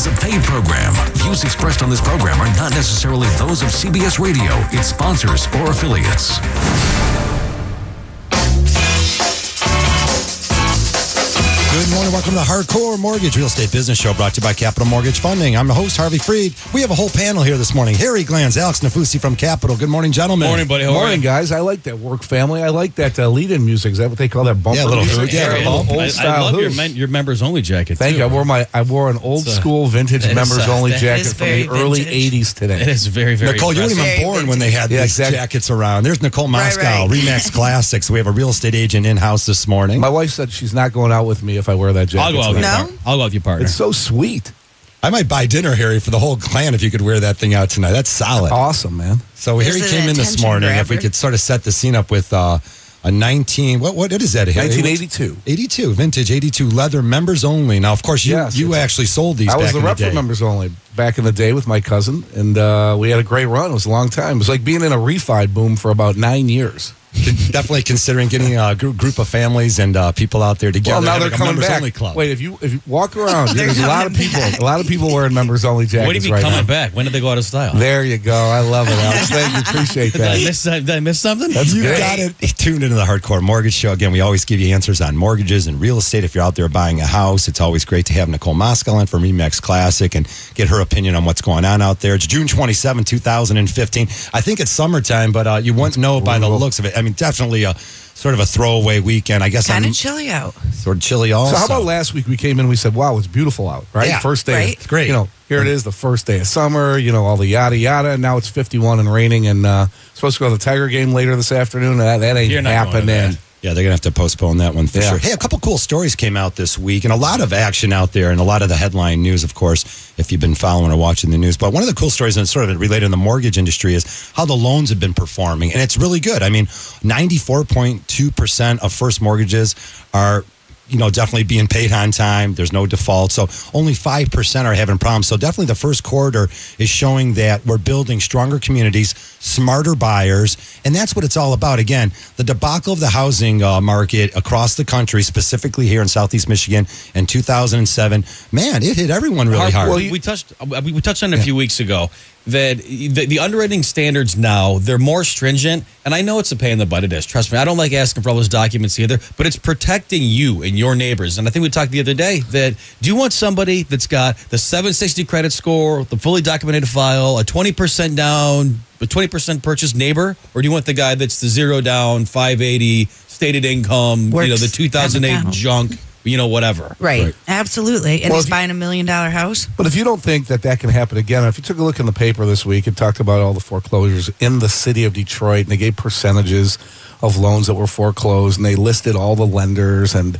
is a paid program. Views expressed on this program are not necessarily those of CBS Radio, its sponsors, or affiliates. Good morning. Welcome to the Hardcore Mortgage Real Estate Business Show, brought to you by Capital Mortgage Funding. I'm the host, Harvey Freed. We have a whole panel here this morning. Harry Glanz, Alex Nafusi from Capital. Good morning, gentlemen. Morning, buddy. How Morning, guys. I like that work family. I like that lead-in music. Is that what they call that bumper? Yeah, a little music? hood. Yeah, old style. I love your members only jacket. Thank you. I wore an old school vintage members only jacket from the early '80s today. It is very, very. Nicole, you weren't even born when they had these jackets around. There's Nicole Moscow, Remax Classics. We have a real estate agent in-house this morning. My wife said she's not going out with me if I wear that jacket. I'll go out with you. I'll go with you, partner. It's so sweet. I might buy dinner, Harry, for the whole clan if you could wear that thing out tonight. That's solid. Awesome, man. So Harry came in this morning. If we could sort of set the scene up with a 19, what is that, Harry? 1982. 82, vintage 82 leather, members only. Now, of course, you actually sold these back in the day. I was the rep for members only back in the day with my cousin, and we had a great run. It was a long time. It was like being in a refi boom for about 9 years. Definitely considering getting a group of families and people out there together. Well, now they're coming back. Only club. Wait, if you walk around, there's a lot of people wearing members only jackets. What do you mean coming back? When did they go out of style? There you go. I love it, Alex. Thank you. Appreciate that. Did I miss something? You got it. Tuned into the Hardcore Mortgage Show. Again, we always give you answers on mortgages and real estate. If you're out there buying a house, it's always great to have Nicole Moscow in from Remax Classic and get her opinion on what's going on out there. It's June 27, 2015. I think it's summertime, but you won't know by the looks of it. I mean, definitely sort of a throwaway weekend. I guess kind of chilly out. Sort of chilly also. So how about last week we came in and we said, wow, it's beautiful out, right? Yeah, first day. It's great. Here it is, the first day of summer, all the yada yada, and now it's 51 and raining, and supposed to go to the Tiger game later this afternoon. That ain't happening. Yeah, they're going to have to postpone that one for sure. Hey, a couple cool stories came out this week and a lot of action out there and a lot of the headline news, of course, if you've been following or watching the news. But one of the cool stories, and it's sort of related in the mortgage industry, is how the loans have been performing. And it's really good. I mean, 94.2% of first mortgages are definitely being paid on time. There's no default. So only 5% are having problems. So definitely the first quarter is showing that we're building stronger communities, smarter buyers, and that's what it's all about. Again, the debacle of the housing market across the country, specifically here in Southeast Michigan in 2007, man, it hit everyone really hard. Well, we touched on it a few weeks ago. That the underwriting standards now, they're more stringent. And I know it's a pain in the butt, it is. Trust me, I don't like asking for all those documents either, but it's protecting you and your neighbors. And I think we talked the other day that do you want somebody that's got the 760 credit score, the fully documented file, a 20% down, a 20% purchase neighbor? Or do you want the guy that's the 0 down, 580, stated income, the 2008 junk? Whatever. Right. Absolutely. And he's buying $1 million house. But if you don't think that can happen again, if you took a look in the paper this week, it talked about all the foreclosures in the city of Detroit, and they gave percentages of loans that were foreclosed, and they listed all the lenders. And,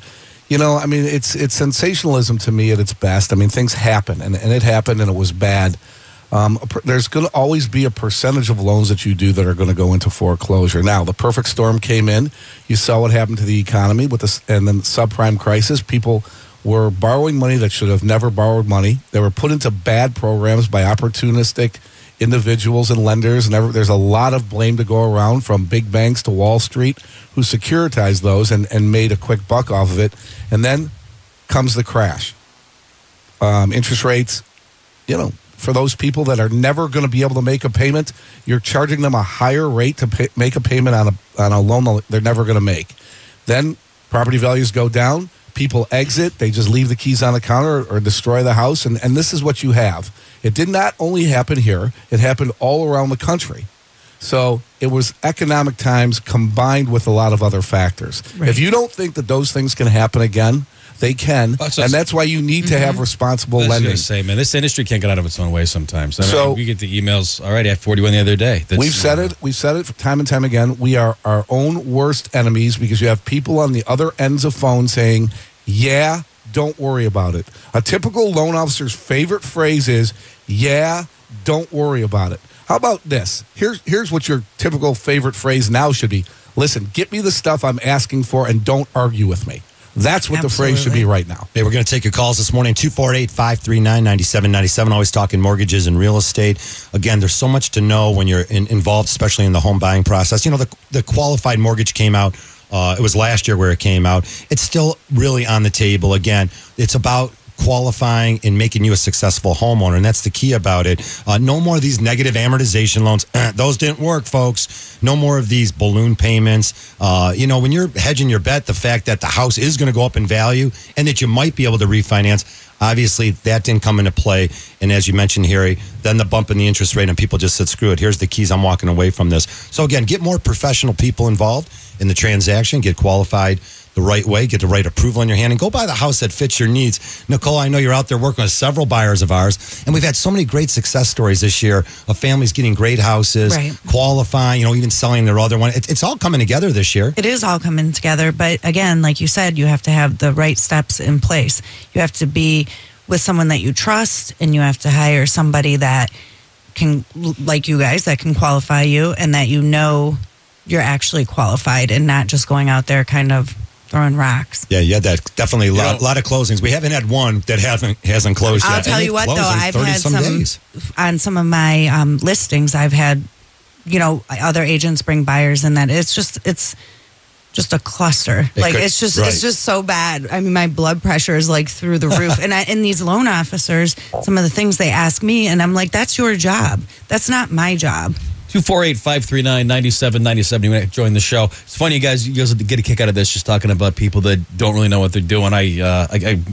it's sensationalism to me at its best. I mean, things happen, and it happened, and it was bad. There's going to always be a percentage of loans that you do that are going to go into foreclosure. Now, the perfect storm came in. You saw what happened to the economy and then the subprime crisis. People were borrowing money that should have never borrowed money. They were put into bad programs by opportunistic individuals and lenders. And there's a lot of blame to go around, from big banks to Wall Street, who securitized those and made a quick buck off of it. And then comes the crash. Interest rates, for those people that are never going to be able to make a payment, you're charging them a higher rate to make a payment on a loan they're never going to make. Then property values go down. People exit. They just leave the keys on the counter or destroy the house. And this is what you have. It did not only happen here. It happened all around the country. So it was economic times combined with a lot of other factors. Right. If you don't think that those things can happen again, they can, and that's why you need to have responsible lending. I was going to say, man, this industry can't get out of its own way sometimes. We get the emails already at 41 the other day. We've said it time and time again. We are our own worst enemies because you have people on the other ends of phones saying, yeah, don't worry about it. A typical loan officer's favorite phrase is, yeah, don't worry about it. How about this? Here's what your typical favorite phrase now should be. Listen, get me the stuff I'm asking for and don't argue with me. That's what the phrase should be right now. Hey, we're going to take your calls this morning, 248-539-9797. Always talking mortgages and real estate. Again, there's so much to know when you're involved, especially in the home buying process. The qualified mortgage came out. It was last year where it came out. It's still really on the table. Again, it's about qualifying and making you a successful homeowner. And that's the key about it. No more of these negative amortization loans. Those didn't work, folks. No more of these balloon payments. When you're hedging your bet, the fact that the house is going to go up in value and that you might be able to refinance, obviously that didn't come into play. And as you mentioned, Harry, then the bump in the interest rate and people just said, screw it. Here's the keys. I'm walking away from this. So again, get more professional people involved in the transaction, get qualified the right way, get the right approval in your hand, and go buy the house that fits your needs. Nicole, I know you're out there working with several buyers of ours, and we've had so many great success stories this year of families getting great houses, qualifying, even selling their other one. It's all coming together this year. It is all coming together, but again, like you said, you have to have the right steps in place. You have to be with someone that you trust, and you have to hire somebody that can, like you guys, that can qualify you, and that you're actually qualified and not just going out there kind of throwing rocks. Yeah, you had that. Definitely a lot of closings. We haven't had one that hasn't closed yet. I'll tell you what, though, I've had some days. On some of my listings, I've had, other agents bring buyers, and that it's just a cluster. It's just so bad. I mean, my blood pressure is like through the roof. And these loan officers, some of the things they ask me, and I'm like, that's your job. That's not my job. 248-539-9797. You want to join the show. It's funny, you guys get a kick out of this, just talking about people that don't really know what they're doing. I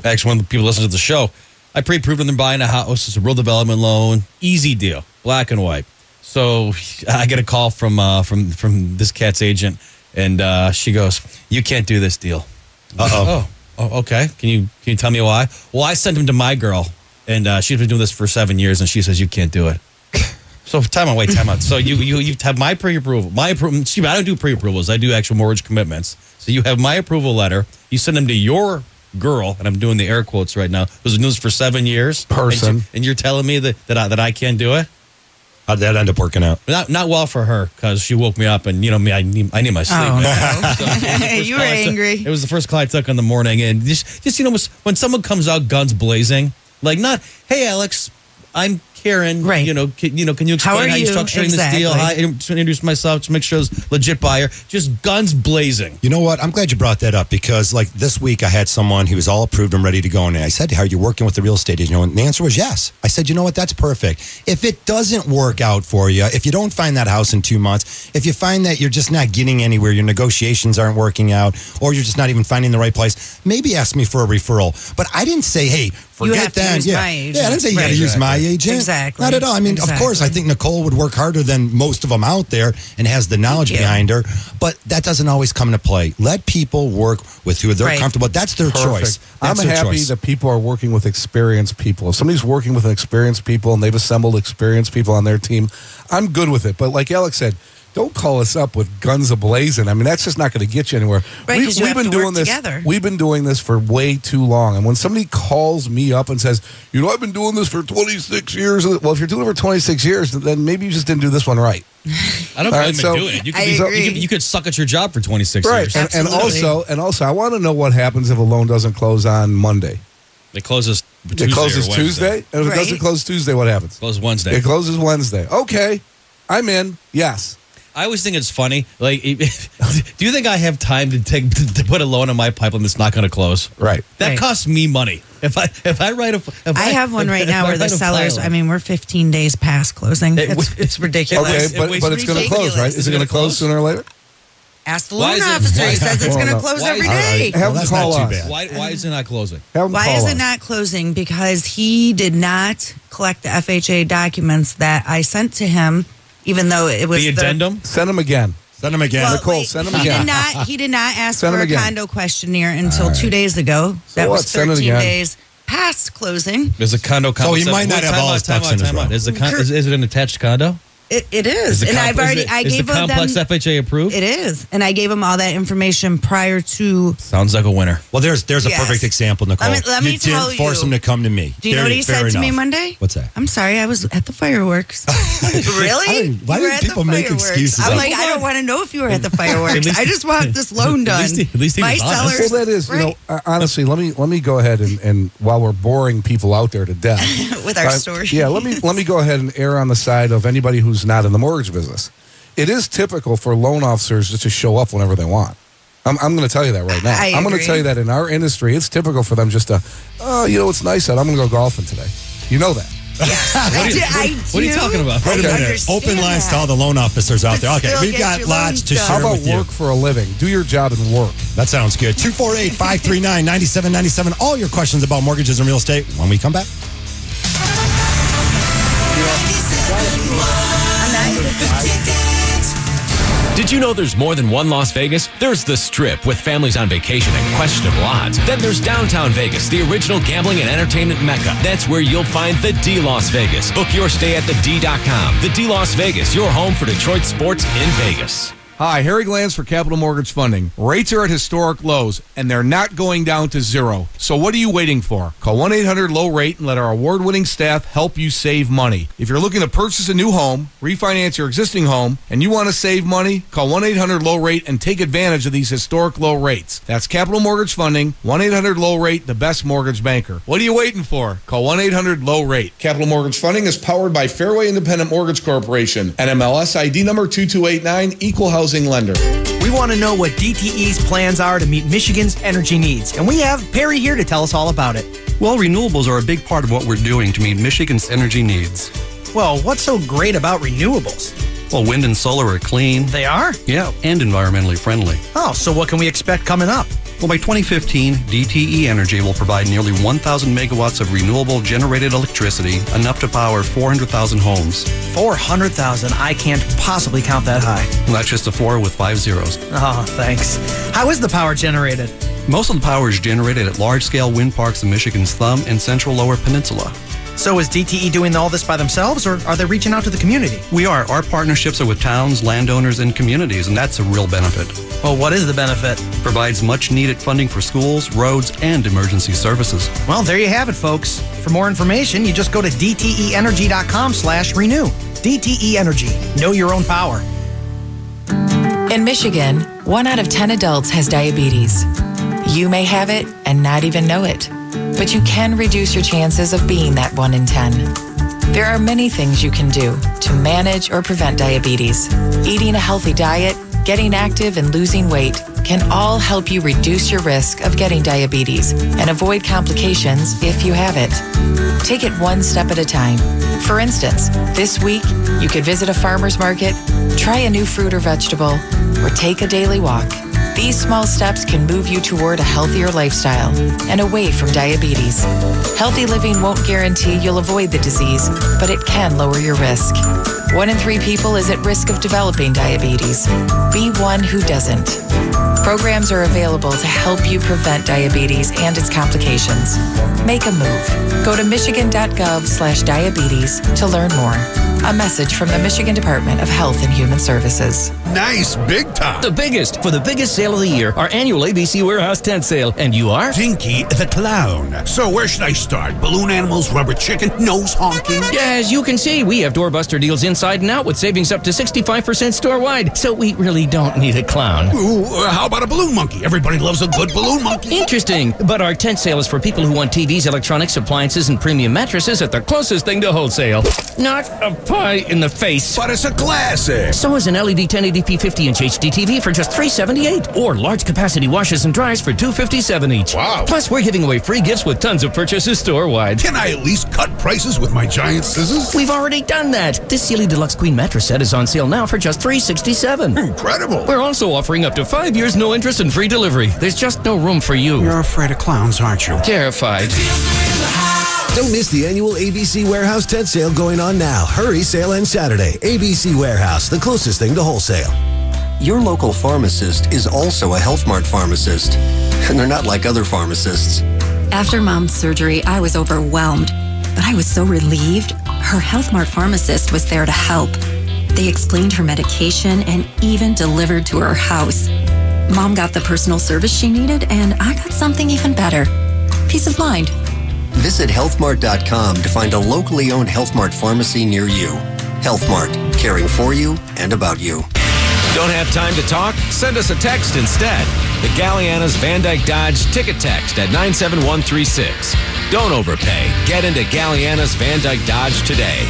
actually, when people listen to the show, I pre-approved them they're buying a house. It's a real development loan. Easy deal. Black and white. So I get a call from this cat's agent, and she goes, "You can't do this deal." Oh, okay. Can you tell me why? Well, I sent him to my girl, and she's been doing this for 7 years, and she says you can't do it. So time out. So you have my pre-approval. I don't do pre-approvals. I do actual mortgage commitments. So you have my approval letter. You send them to your girl, and I'm doing the air quotes right now, who's been doing this for 7 years. And you're telling me that I can't do it? How'd that end up working out? Not well for her, because she woke me up, and me, I need my sleep. Oh, no. So you were angry. It was the first call I took in the morning, and just when someone comes out guns blazing, like not, hey Alex, I'm Karen, right? Can you explain how you're structuring this deal? I introduce myself to make sure it's legit buyer. Just guns blazing. You know what? I'm glad you brought that up, because like this week I had someone who was all approved and ready to go, and I said, "Are you working with the real estate agent?" And the answer was yes. I said, "You know what? That's perfect. If it doesn't work out for you, if you don't find that house in 2 months, if you find that you're just not getting anywhere, your negotiations aren't working out, or you're just not even finding the right place, maybe ask me for a referral." But I didn't say, "Hey, forget that." My agent. Yeah, I didn't say you got to use my agent. Exactly. Not at all. I mean, of course, I think Nicole would work harder than most of them out there and has the knowledge behind her, but that doesn't always come into play. Let people work with who they're comfortable. That's their choice. I'm happy that people are working with experienced people. If somebody's working with experienced people and they've assembled experienced people on their team, I'm good with it. But like Alex said, don't call us up with guns a-blazing. I mean, that's just not going to get you anywhere. Right, we've been doing this together. We've been doing this for way too long. And when somebody calls me up and says, I've been doing this for 26 years. Well, if you're doing it for 26 years, then maybe you just didn't do this one right. I don't blame doing it. You could suck at your job for 26 years. And also, I want to know what happens if a loan doesn't close on Monday. It closes Tuesday. It closes Tuesday? And if it doesn't close Tuesday, what happens? It closes Wednesday. It closes Wednesday. Okay. I'm in. Yes. I always think it's funny. Like, do you think I have time to put a loan on my pipeline that's not going to close? Right. That costs me money. If I write a, I have one right now where the sellers. I mean, we're 15 days past closing. It's ridiculous. Okay, but it's going to close, right? Is it going to close sooner or later? Ask the loan officer. He says it's going to close every day. Have them call us. Why is it not closing? Why is it not closing? Because he did not collect the FHA documents that I sent to him. Even though it was the addendum, send them again. Send them again. Well, Nicole, send them again. He did not ask for a condo questionnaire until 2 days ago. So that was 13 days past closing. There's a condo. So he might not have all his ducks in his row. Is it an attached condo? It is, and I've already. I gave them. Is the complex FHA approved? It is, and I gave them all that information prior to. Sounds like a winner. Well, there's a perfect example, Nicole. Let me tell you. Force them to come to me. Do you know what he said to me Monday? What's that? I'm sorry, I was at the fireworks. Really? Why do people make excuses? I'm like, I don't want to know if you were at the fireworks. I just want this loan done. At least he was honest. Well, that is, honestly. Let me go ahead and while we're boring people out there to death with our stories. Yeah, let me go ahead and err on the side of anybody who's not in the mortgage business. It is typical for loan officers just to show up whenever they want. I'm going to tell you that right now. I'm going to tell you that in our industry, it's typical for them just to, it's nice out. I'm going to go golfing today. You know that. Yes, what are you talking about? Wait a minute. Open lines to all the loan officers out there. Okay, we've got lots to share with you. How about work for a living? Do your job and work. That sounds good. 248-539-9797. All your questions about mortgages and real estate when we come back. Did you know there's more than one Las Vegas? There's the Strip with families on vacation and questionable odds. Then there's downtown Vegas, the original gambling and entertainment mecca. That's where you'll find the D Las Vegas. Book your stay at thed.com. The D Las Vegas, your home for Detroit sports in Vegas. Hi, Harry Glanz for Capital Mortgage Funding. Rates are at historic lows, and they're not going down to zero. So what are you waiting for? Call 1-800-LOW-RATE and let our award-winning staff help you save money. If you're looking to purchase a new home, refinance your existing home, and you want to save money, call 1-800-LOW-RATE and take advantage of these historic low rates. That's Capital Mortgage Funding, 1-800-LOW-RATE, the best mortgage banker. What are you waiting for? Call 1-800-LOW-RATE. Capital Mortgage Funding is powered by Fairway Independent Mortgage Corporation, NMLS ID number 2289, Equal Housing Lender. We want to know what DTE's plans are to meet Michigan's energy needs, and we have Perry here to tell us all about it. Well, renewables are a big part of what we're doing to meet Michigan's energy needs. Well, what's so great about renewables? Well, wind and solar are clean. They are? Yeah, and environmentally friendly. Oh, so what can we expect coming up? Well, by 2015, DTE Energy will provide nearly 1,000 megawatts of renewable generated electricity, enough to power 400,000 homes. 400,000? I can't possibly count that high. Well, that's just a 4 with 5 zeros. Oh, thanks. How is the power generated? Most of the power is generated at large-scale wind parks in Michigan's Thumb and Central Lower Peninsula. So is DTE doing all this by themselves, or are they reaching out to the community? We are. Our partnerships are with towns, landowners, and communities, and that's a real benefit. Well, what is the benefit? Provides much-needed funding for schools, roads, and emergency services. Well, there you have it, folks. For more information, you just go to dteenergy.com/renew. DTE Energy. Know your own power. In Michigan, 1 out of 10 adults has diabetes. You may have it and not even know it, but you can reduce your chances of being that 1 in 10. There are many things you can do to manage or prevent diabetes. Eating a healthy diet, getting active, and losing weight can all help you reduce your risk of getting diabetes and avoid complications if you have it. Take it one step at a time. For instance, this week, you could visit a farmer's market, try a new fruit or vegetable, or take a daily walk. These small steps can move you toward a healthier lifestyle and away from diabetes. Healthy living won't guarantee you'll avoid the disease, but it can lower your risk. 1 in 3 people is at risk of developing diabetes. Be one who doesn't. Programs are available to help you prevent diabetes and its complications. Make a move. Go to michigan.gov/diabetes to learn more. A message from the Michigan Department of Health and Human Services. Nice, big time. The biggest for the biggest sale of the year, our annual ABC Warehouse tent sale. And you are? Dinky the Clown. So where should I start? Balloon animals, rubber chicken, nose honking? As you can see, we have doorbuster deals inside and out with savings up to 65% store-wide. So we really don't need a clown. Ooh, how about a balloon monkey? Everybody loves a good balloon monkey. Interesting. But our tent sale is for people who want TVs, electronics, appliances, and premium mattresses at the closest thing to wholesale. Not a pie in the face. But it's a classic. So is an LED 1080p 50-inch HD TV for just $378. Or large capacity washers and dryers for $257 each. Wow. Plus, we're giving away free gifts with tons of purchases store-wide. Can I at least cut prices with my giant scissors? We've already done that. This Sealy Deluxe Queen mattress set is on sale now for just $367. Incredible. We're also offering up to 5 years no interest and free delivery. There's just no room for you. You're afraid of clowns, aren't you? Terrified. Don't miss the annual ABC Warehouse tent sale going on now. Hurry, sale ends Saturday. ABC Warehouse, the closest thing to wholesale. Your local pharmacist is also a Health Mart pharmacist, and they're not like other pharmacists. After Mom's surgery, I was overwhelmed, but I was so relieved. Her Health Mart pharmacist was there to help. They explained her medication and even delivered to her house. Mom got the personal service she needed, and I got something even better. Peace of mind. Visit healthmart.com to find a locally owned Health Mart pharmacy near you. Health Mart, caring for you and about you. Don't have time to talk? Send us a text instead. The Galliana's Van Dyke Dodge ticket text at 97136. Don't overpay. Get into Galliana's Van Dyke Dodge today.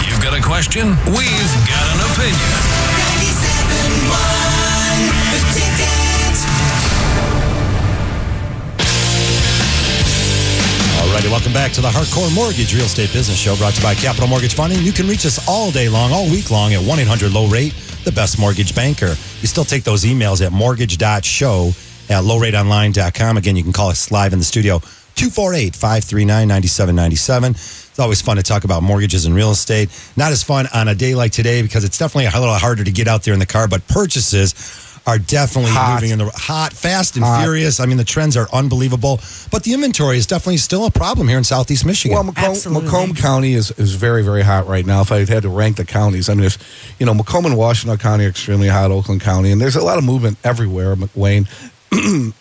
You've got a question? We've got an opinion. 97.1 The Ticket. everybody. Welcome back to the Hardcore Mortgage Real Estate Business Show, brought to you by Capital Mortgage Funding. You can reach us all day long, all week long at 1-800-LOW-RATE, the best mortgage banker. We still take those emails at mortgage.show@lowrateonline.com. Again, you can call us live in the studio, 248-539-9797. It's always fun to talk about mortgages and real estate. Not as fun on a day like today because it's definitely a little harder to get out there in the car, but purchases are definitely moving in the fast and furious. I mean, the trends are unbelievable, but the inventory is definitely still a problem here in Southeast Michigan. Well, Macomb County is very, very hot right now. If I had to rank the counties, I mean, Macomb and Washtenaw County are extremely hot, Oakland County, and there's a lot of movement everywhere, Wayne.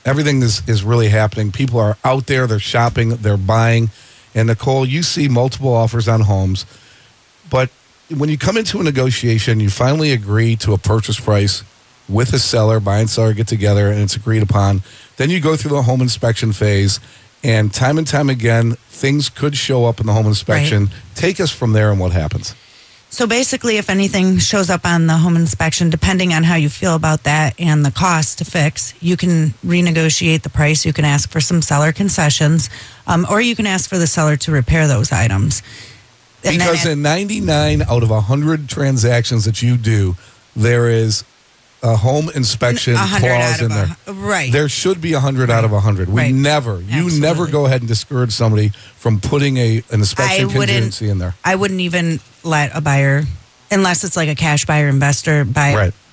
Everything is really happening. People are out there, they're shopping, they're buying. And Nicole, you see multiple offers on homes, but when you come into a negotiation, you finally agree to a purchase price with a seller, buyer and seller get together, and it's agreed upon. Then you go through the home inspection phase, and time again, things could show up in the home inspection. Right. Take us from there and what happens. So basically, if anything shows up on the home inspection, depending on how you feel about that and the cost to fix, you can renegotiate the price. You can ask for some seller concessions, or you can ask for the seller to repair those items. And because in 99 out of 100 transactions that you do, there is a home inspection clause in there. Right. There should be 100 out of 100. You never go ahead and discourage somebody from putting an inspection contingency in there. I wouldn't even let a buyer, unless it's like a cash buyer investor,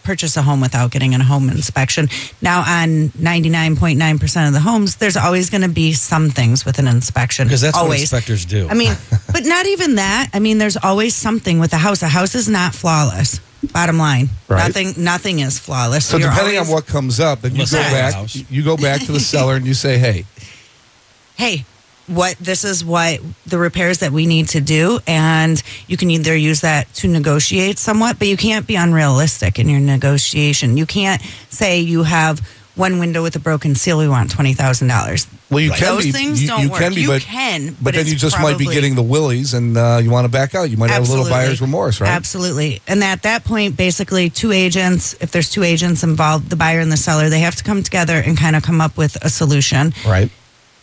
purchase a home without getting a home inspection. Now, on 99.9% of the homes, there's always going to be some things with an inspection. Because that's always. What inspectors do. I mean, but not even that. I mean, there's always something with a house. A house is not flawless. Bottom line, nothing is flawless. So depending on what comes up, then you go back to the seller and you say, hey, this is what the repairs that we need to do, and you can either use that to negotiate somewhat, but you can't be unrealistic in your negotiation. You can't say you have one window with a broken seal, we want $20,000. Well, you can Those be. things you don't can work. be, You but, can, but then you just might be getting the willies, and you want to back out. You might have a little buyer's remorse, right? Absolutely. And at that point, basically, two agents, if there's two agents involved, the buyer and the seller, they have to come together and kind of come up with a solution. Right.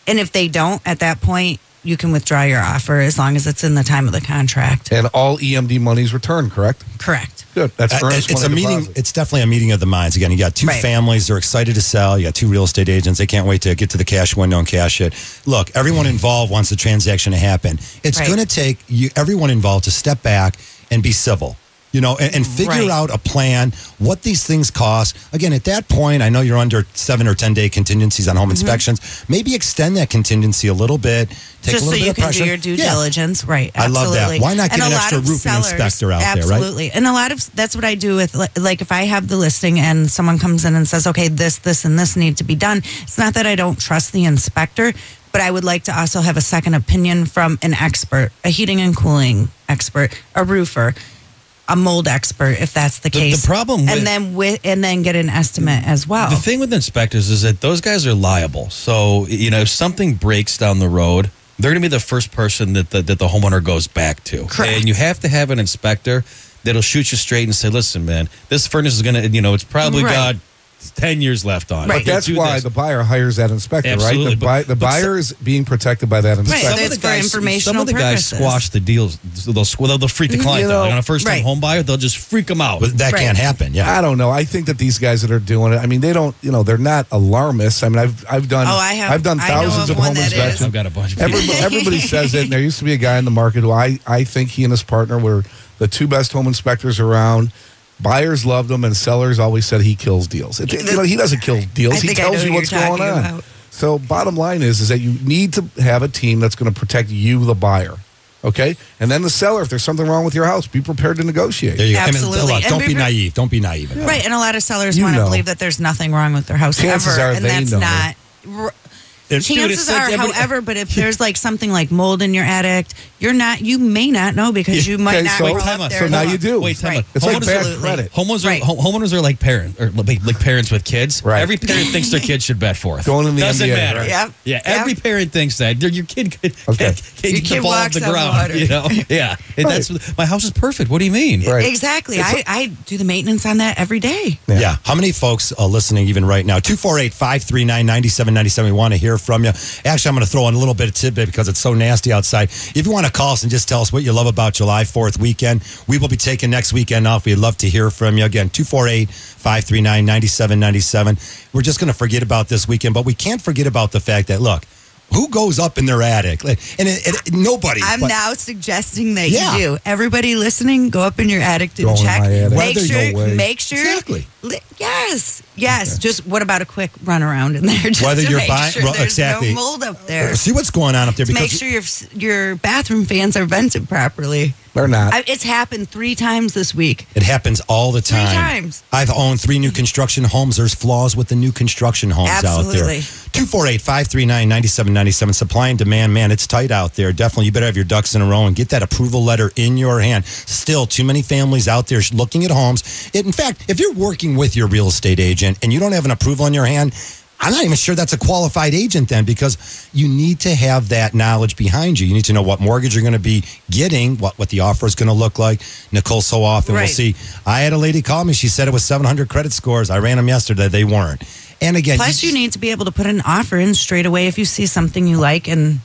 And if they don't, at that point, you can withdraw your offer as long as it's in the time of the contract. And all EMD money is returned, correct? Correct. Good. That's it's a meeting. Deposit. It's definitely a meeting of the minds. Again, you got two families. They're excited to sell. You got two real estate agents. They can't wait to get to the cash window and cash it. Look, everyone involved wants the transaction to happen. It's going to take everyone involved to step back and be civil. And figure out a plan, what these things cost. Again, at that point, I know you're under 7 or 10 day contingencies on home inspections. Maybe extend that contingency a little bit. Take just a little bit of pressure. So you can do your due diligence. Right. Absolutely. I love that. Why not get an extra roofing inspector out there, right? Absolutely. And that's what I do with, like, if I have the listing and someone comes in and says, okay, this, and this need to be done. It's not that I don't trust the inspector, but I would like to also have a second opinion from an expert, a heating and cooling expert, a roofer, a mold expert, if that's the case. The problem with, and then get an estimate as well. The thing with inspectors is that those guys are liable. So, if something breaks down the road, they're going to be the first person that the homeowner goes back to. Correct. And you have to have an inspector that'll shoot you straight and say, listen, man, this furnace is going to, it's probably got 10 years left on it. But that's why the buyer hires that inspector, Absolutely. right? The buyer is being protected by that inspector. Right, that's for informational Some of the guys purposes. squash the deals. They'll freak the client out. Like on a first-time home buyer, they'll just freak them out. But that can't happen, I don't know. I think that these guys that are doing it, I mean, they don't, they're not alarmists. I mean, I've done thousands of home inspections. I've got a bunch of people. Everybody says it, and there used to be a guy in the market who I think he and his partner were the two best home inspectors around. Buyers loved him, and sellers always said he kills deals. He doesn't kill deals. He tells you what's going on. So bottom line is that you need to have a team that's going to protect you, the buyer. Okay? And then the seller, if there's something wrong with your house, be prepared to negotiate. There you go. Absolutely. Don't be naive. Don't be naive. Right. And a lot of sellers want to believe that there's nothing wrong with their house Chances ever. are And they that's know. not. Chances are, however, but if there's like something like mold in your attic, you may not know because you might not go up there. So now you do. Wait, time out. It's like bad credit. Homeowners are like parents, or like parents with kids. Right. Every parent thinks their kid should bet fourth. Going in the Doesn't NBA, matter. right? Yep. Every parent thinks that your kid could Your kid fall off walks the on ground. water. Yeah. And that's my house is perfect. What do you mean? Right. Exactly. I do the maintenance on that every day. Yeah. How many folks are listening even right now? 248-539-9797. We want to hear from you. Actually, I'm going to throw in a little bit of tidbit because it's so nasty outside. If you want to call us and just tell us what you love about July 4th weekend, we will be taking next weekend off. We'd love to hear from you. Again, 248-539-9797. We're just going to forget about this weekend, but we can't forget about the fact that, look, who goes up in their attic? And nobody. I'm now suggesting that you do. Everybody listening, go up in your attic and check. Make sure. Exactly. Yes. Okay. Just what about a quick run around in there? Just whether you're buying, sure there's no mold up there. See what's going on up there. Make sure your bathroom fans are vented properly. They're not. It's happened 3 times this week. It happens all the time. 3 times. I've owned 3 new construction homes. There's flaws with the new construction homes out there. 248-539-9797. Supply and demand, man, it's tight out there. Definitely, you better have your ducks in a row and get that approval letter in your hand. Still, too many families out there looking at homes. In fact, if you're working with your real estate agent and you don't have an approval in your hand, I'm not even sure that's a qualified agent then, because you need to have that knowledge behind you. You need to know what mortgage you're going to be getting, what the offer is going to look like. Nicole, so often we'll see. I had a lady call me. She said it was 700 credit scores. I ran them yesterday. They weren't. And again, plus you need to be able to put an offer in straight away if you see something you like. And,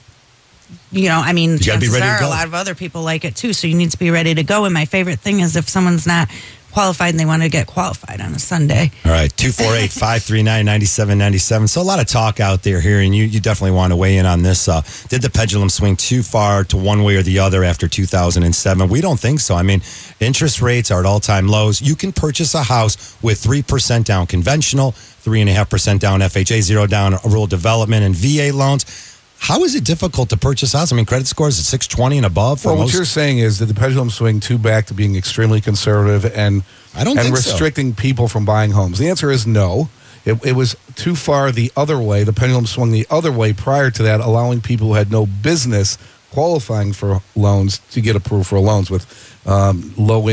chances are a lot of other people like it too. So you need to be ready to go. And my favorite thing is if someone's not qualified and they want to get qualified on a Sunday. All right, 248-539-9797. So a lot of talk out there here, and you definitely want to weigh in on this. Did the pendulum swing too far to one way or the other after 2007? We don't think so. I mean, interest rates are at all-time lows. You can purchase a house with 3% down conventional, 3.5% down FHA, 0 down rural development, and VA loans. How is it difficult to purchase a house? I mean, credit scores at 620 and above. Well, what you're saying is that the pendulum swing too back to being extremely conservative and restricting people from buying homes. The answer is no. It was too far the other way. The pendulum swung the other way prior to that, allowing people who had no business qualifying for loans to get approved for loans with low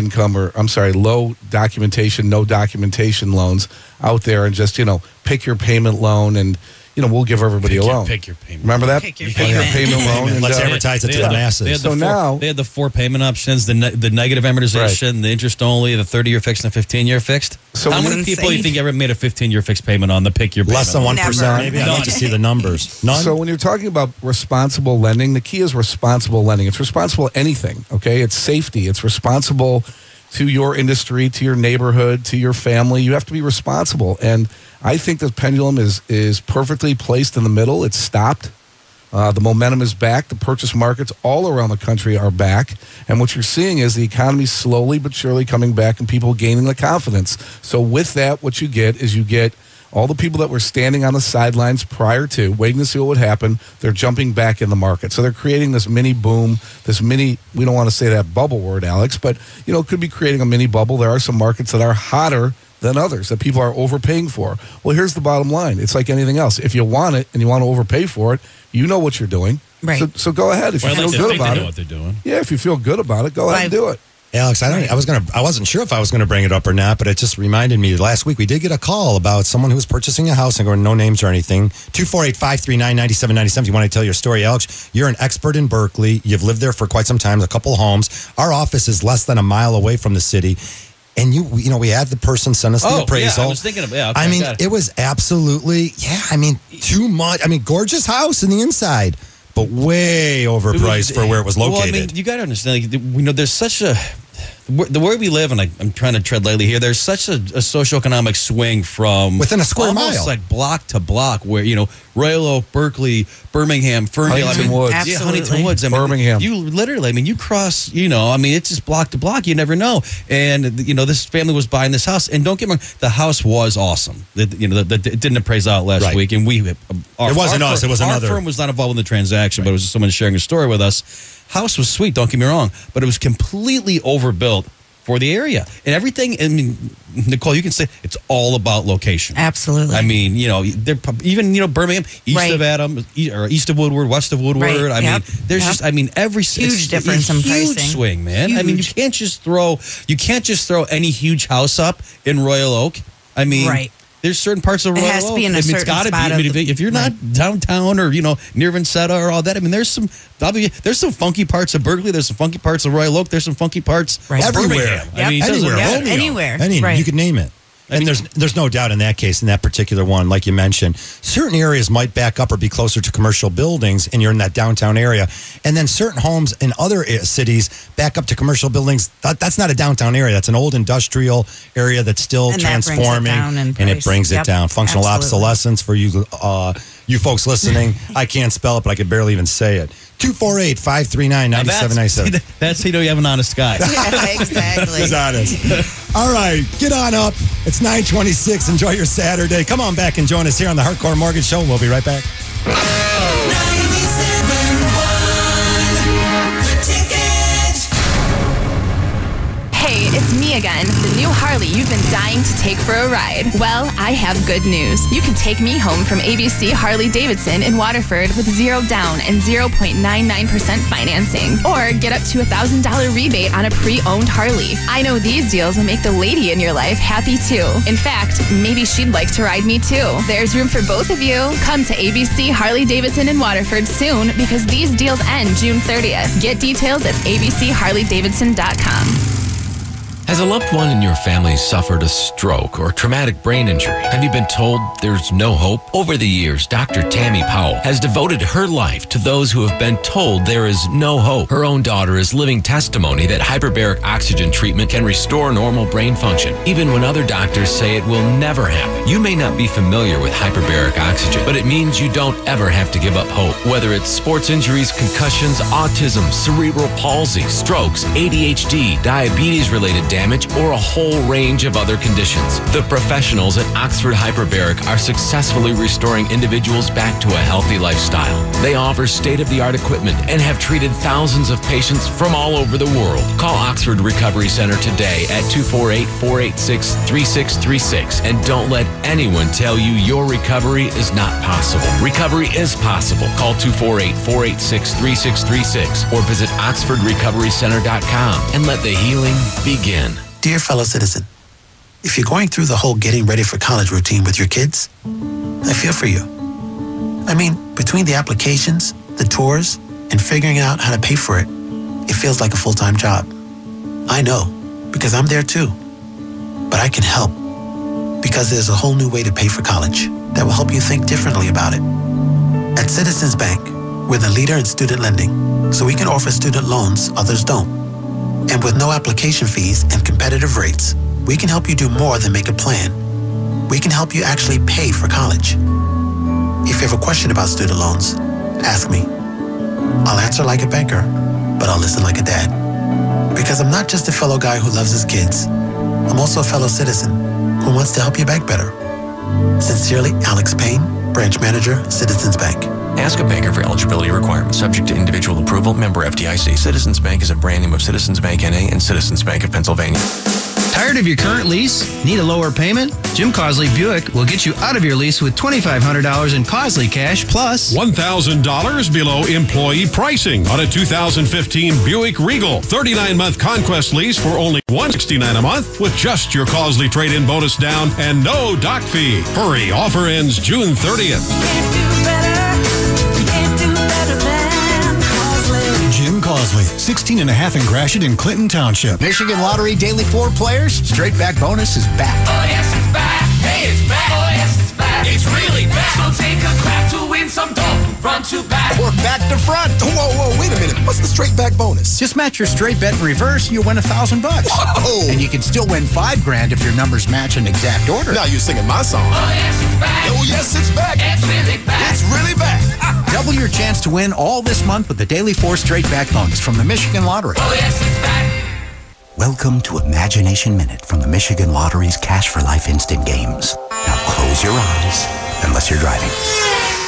documentation, no documentation loans out there, and just, pick your payment loan and we'll give everybody a loan. Pick your payment. Remember that? Pick your payment loan. And, let's advertise it to the masses. They had the 4 payment options, the negative amortization, the interest only, the 30-year fixed and 15-year fixed. So how many people do you think ever made a 15-year fixed payment on the pick your payment? Less than 1%. Maybe. I'd like to see the numbers. None? So when you're talking about responsible lending, the key is responsible lending. It's responsible anything, okay? It's safety. It's responsible to your industry, to your neighborhood, to your family. You have to be responsible. And I think the pendulum is perfectly placed in the middle. It's stopped. The momentum is back. The purchase markets all around the country are back. And what you're seeing is the economy slowly but surely coming back and people gaining the confidence. So with that, what you get is all the people that were standing on the sidelines prior to, waiting to see what would happen, they're jumping back in the market. So they're creating this mini boom, we don't want to say that bubble word, Alex, but, it could be creating a mini bubble. There are some markets that are hotter than others that people are overpaying for. Well, here's the bottom line. It's like anything else. If you want it and you want to overpay for it, you know what you're doing. Right. So go ahead. If you feel good about it. What they're doing. Yeah, if you feel good about it, go ahead and do it. Alex, I wasn't sure if I was going to bring it up or not, but it just reminded me last week we did get a call about someone who was purchasing a house and going, no names or anything. 248-539-9797. You want to tell your story, Alex? You're an expert in Berkeley. You've lived there for quite some time, a couple homes. Our office is less than a mile away from the city. And we had the person send us the appraisal. Yeah, I was thinking of it. It was absolutely, too much. Gorgeous house in the inside, but way overpriced for where it was located. Well, you got to understand, there's such a... The way we live, and I'm trying to tread lightly here, there's such a socioeconomic swing from within a square mile, almost like block to block, where Royal Oak, Berkeley, Birmingham, Ferndale, Huntington Woods, Huntington Woods, Birmingham. You literally, you cross, it's just block to block. You never know. And this family was buying this house, and don't get me wrong, the house was awesome. It didn't appraise out last week, and it wasn't us. It was another. Our firm was not involved in the transaction, but it was just someone sharing a story with us. House was sweet, don't get me wrong, but it was completely overbuilt for the area. And everything, Nicole, you can say it's all about location. Absolutely. They're even, Birmingham, east of Adams, or east of Woodward, west of Woodward. Right. There's every huge difference in pricing. Huge swing, man. Huge. You can't just throw any huge house up in Royal Oak. Right. There's certain parts of Royal Oak. It has to be in a certain spot. If you're not downtown or near Vincetta or all that, there's some funky parts of Berkeley. There's some funky parts of Royal Oak. There's some funky parts everywhere. Birmingham. Anywhere. Anywhere. You could name it. And there's no doubt in that case, in that particular one, like you mentioned, certain areas might back up or be closer to commercial buildings, and you're in that downtown area. And then certain homes in other cities back up to commercial buildings. That's not a downtown area. That's an old industrial area that's still transforming, and it brings it down. Functional obsolescence for you folks listening. I can't spell it, but I could barely even say it. 248-539-9797. That's how you know you have an honest guy. Yeah, exactly. He's honest. All right, get on up. It's 9:26. Enjoy your Saturday. Come on back and join us here on the Hardcore Mortgage Show. We'll be right back. 97.1 The Ticket. Hey, it's me again, the new Harley you've been dying to take for a ride. Well, I have good news. You can take me home from ABC Harley-Davidson in Waterford with 0 down and 0.99% financing. Or get up to $1,000 rebate on a pre-owned Harley. I know these deals will make the lady in your life happy too. In fact, maybe she'd like to ride me too. There's room for both of you. Come to ABC Harley-Davidson in Waterford soon because these deals end June 30th. Get details at abcharleydavidson.com. Has a loved one in your family suffered a stroke or traumatic brain injury? Have you been told there's no hope? Over the years, Dr. Tammy Powell has devoted her life to those who have been told there is no hope. Her own daughter is living testimony that hyperbaric oxygen treatment can restore normal brain function, even when other doctors say it will never happen. You may not be familiar with hyperbaric oxygen, but it means you don't ever have to give up hope. Whether it's sports injuries, concussions, autism, cerebral palsy, strokes, ADHD, diabetes-related damage, or a whole range of other conditions. The professionals at Oxford Hyperbaric are successfully restoring individuals back to a healthy lifestyle. They offer state-of-the-art equipment and have treated thousands of patients from all over the world. Call Oxford Recovery Center today at 248-486-3636 and don't let anyone tell you your recovery is not possible. Recovery is possible. Call 248-486-3636 or visit oxfordrecoverycenter.com and let the healing begin. Dear fellow citizen, if you're going through the whole getting ready for college routine with your kids, I feel for you. I mean, between the applications, the tours, and figuring out how to pay for it, it feels like a full-time job. I know, because I'm there too. But I can help, because there's a whole new way to pay for college that will help you think differently about it. At Citizens Bank, we're the leader in student lending, so we can offer student loans others don't. And with no application fees and competitive rates, we can help you do more than make a plan. We can help you actually pay for college. If you have a question about student loans, ask me. I'll answer like a banker, but I'll listen like a dad. Because I'm not just a fellow guy who loves his kids. I'm also a fellow citizen who wants to help you bank better. Sincerely, Alex Payne, Branch Manager, Citizens Bank. Ask a banker for eligibility requirements subject to individual approval. Member FDIC. Citizens Bank is a brand name of Citizens Bank NA and Citizens Bank of Pennsylvania. Tired of your current lease? Need a lower payment? Jim Cosley Buick will get you out of your lease with $2,500 in Cosley cash plus $1,000 below employee pricing on a 2015 Buick Regal. 39-month Conquest lease for only $169 a month with just your Cosley trade-in bonus down and no doc fee. Hurry, offer ends June 30th. Jim Cosley, 16 and a half in Gratiot in Clinton Township. Michigan Lottery Daily 4 players, straight back bonus is back. Oh yes, it's back. Hey, it's back. Oh yes, it's back. It's really back. So take a clap to win some dough from front to back. Or back to front. Whoa, wait a minute. What's the straight back bonus? Just match your straight bet in reverse, you win $1,000. Whoa! And you can still win $5,000 if your numbers match an exact order. Now you're singing my song. Oh yes, it's back. Oh yes, it's back. It's really back. It's really back. Double your chance to win all this month with the Daily 4 straight back bonus from the Michigan Lottery. Oh yes, it's back. Welcome to Imagination Minute from the Michigan Lottery's Cash for Life Instant Games. Now close your eyes, unless you're driving.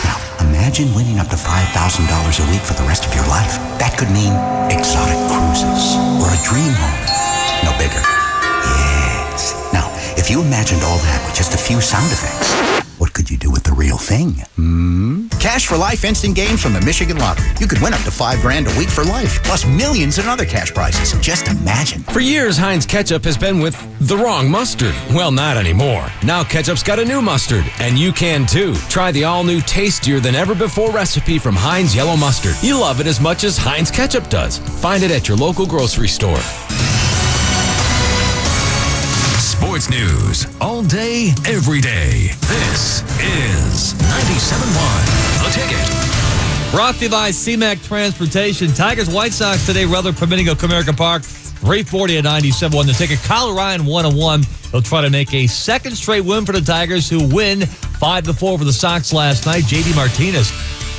Now imagine winning up to $5,000 a week for the rest of your life. That could mean exotic cruises or a dream home. No bigger. Yes. Now, if you imagined all that with just a few sound effects, what could you do with the real thing? Cash for Life instant games from the Michigan Lottery. You could win up to $5,000 a week for life, plus millions in other cash prizes. Just imagine. For years, Heinz Ketchup has been with the wrong mustard. Well, not anymore. Now Ketchup's got a new mustard, and you can too. Try the all-new, tastier than ever before recipe from Heinz Yellow Mustard. You'll love it as much as Heinz Ketchup does. Find it at your local grocery store. Sports sports news all day, every day. This is 97.1 The Ticket. Brought to you by CMAC Transportation. Tigers White Sox today, Rutherford Flamingo Comerica Park. 340 at 97.1 The Ticket. Kyle Ryan 101. They'll try to make a second straight win for the Tigers, who win 5-4 over the Sox last night. JD Martinez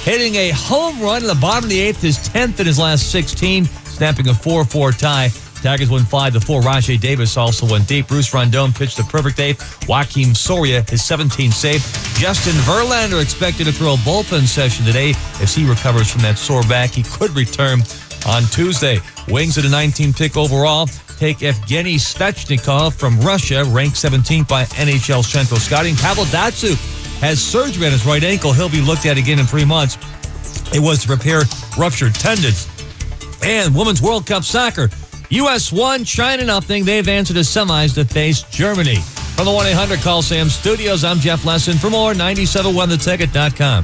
hitting a home run in the bottom of the eighth, his 10th in his last 16, snapping a 4-4 tie. Tigers win 5-4. Rajay Davis also went deep. Bruce Rondon pitched a perfect eighth. Joaquin Soria, his 17th save. Justin Verlander expected to throw a bullpen session today as he recovers from that sore back. He could return on Tuesday. Wings at a 19th pick overall take Evgeny Svechnikov from Russia, ranked 17th by NHL Central Scouting. Pavel Datsyuk has surgery on his right ankle. He'll be looked at again in 3 months. It was to repair ruptured tendons. And Women's World Cup Soccer. U.S. won, China nothing. They advanced to the semis to face Germany. From the 1-800-CALL SAM studios, I'm Jeff Lesson. For more, 971theticket.com.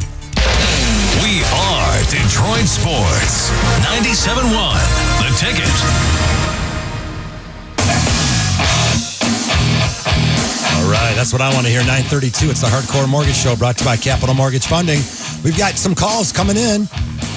We are Detroit Sports. 97.1 The Ticket. All right, that's what I want to hear. 9:32. It's the Hardcore Mortgage Show, brought to you by Capital Mortgage Funding. We've got some calls coming in.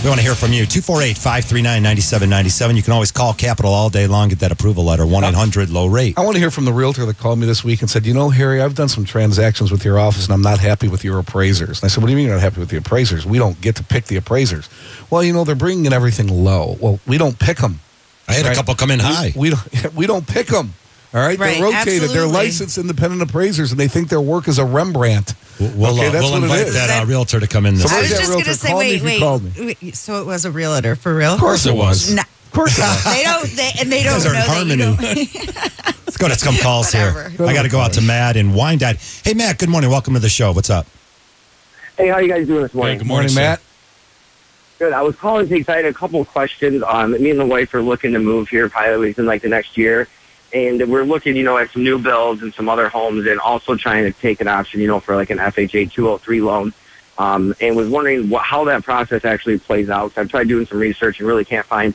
We want to hear from you. 248-539-9797. You can always call Capital all day long, get that approval letter. 1-800-LOW-RATE. I want to hear from the realtor that called me this week and said, Harry, I've done some transactions with your office and I'm not happy with your appraisers. And I said, what do you mean you're not happy with the appraisers? We don't get to pick the appraisers. Well, they're bringing in everything low. Well, we don't pick them. I had a couple come in high. We don't pick them. All right? They're rotated. Absolutely. They're licensed independent appraisers, and they think their work is a Rembrandt. We'll invite that realtor to come in this. I was just going to say, wait. So it was a realtor for real? Of course it was. No. Of course it was. They don't know harmony. Let's go to some calls here. I got to go out to Matt in Wyandotte. Hey, Matt, good morning. Welcome to the show. What's up? Hey, how you guys doing this morning? Hey, good morning, Matt. Good. I was calling because I had a couple of questions. Me and the wife are looking to move here probably within the next year. And we're looking, at some new builds and some other homes, and also trying to take an option, for an FHA 203 loan. And was wondering how that process actually plays out. So I've tried doing some research and really can't find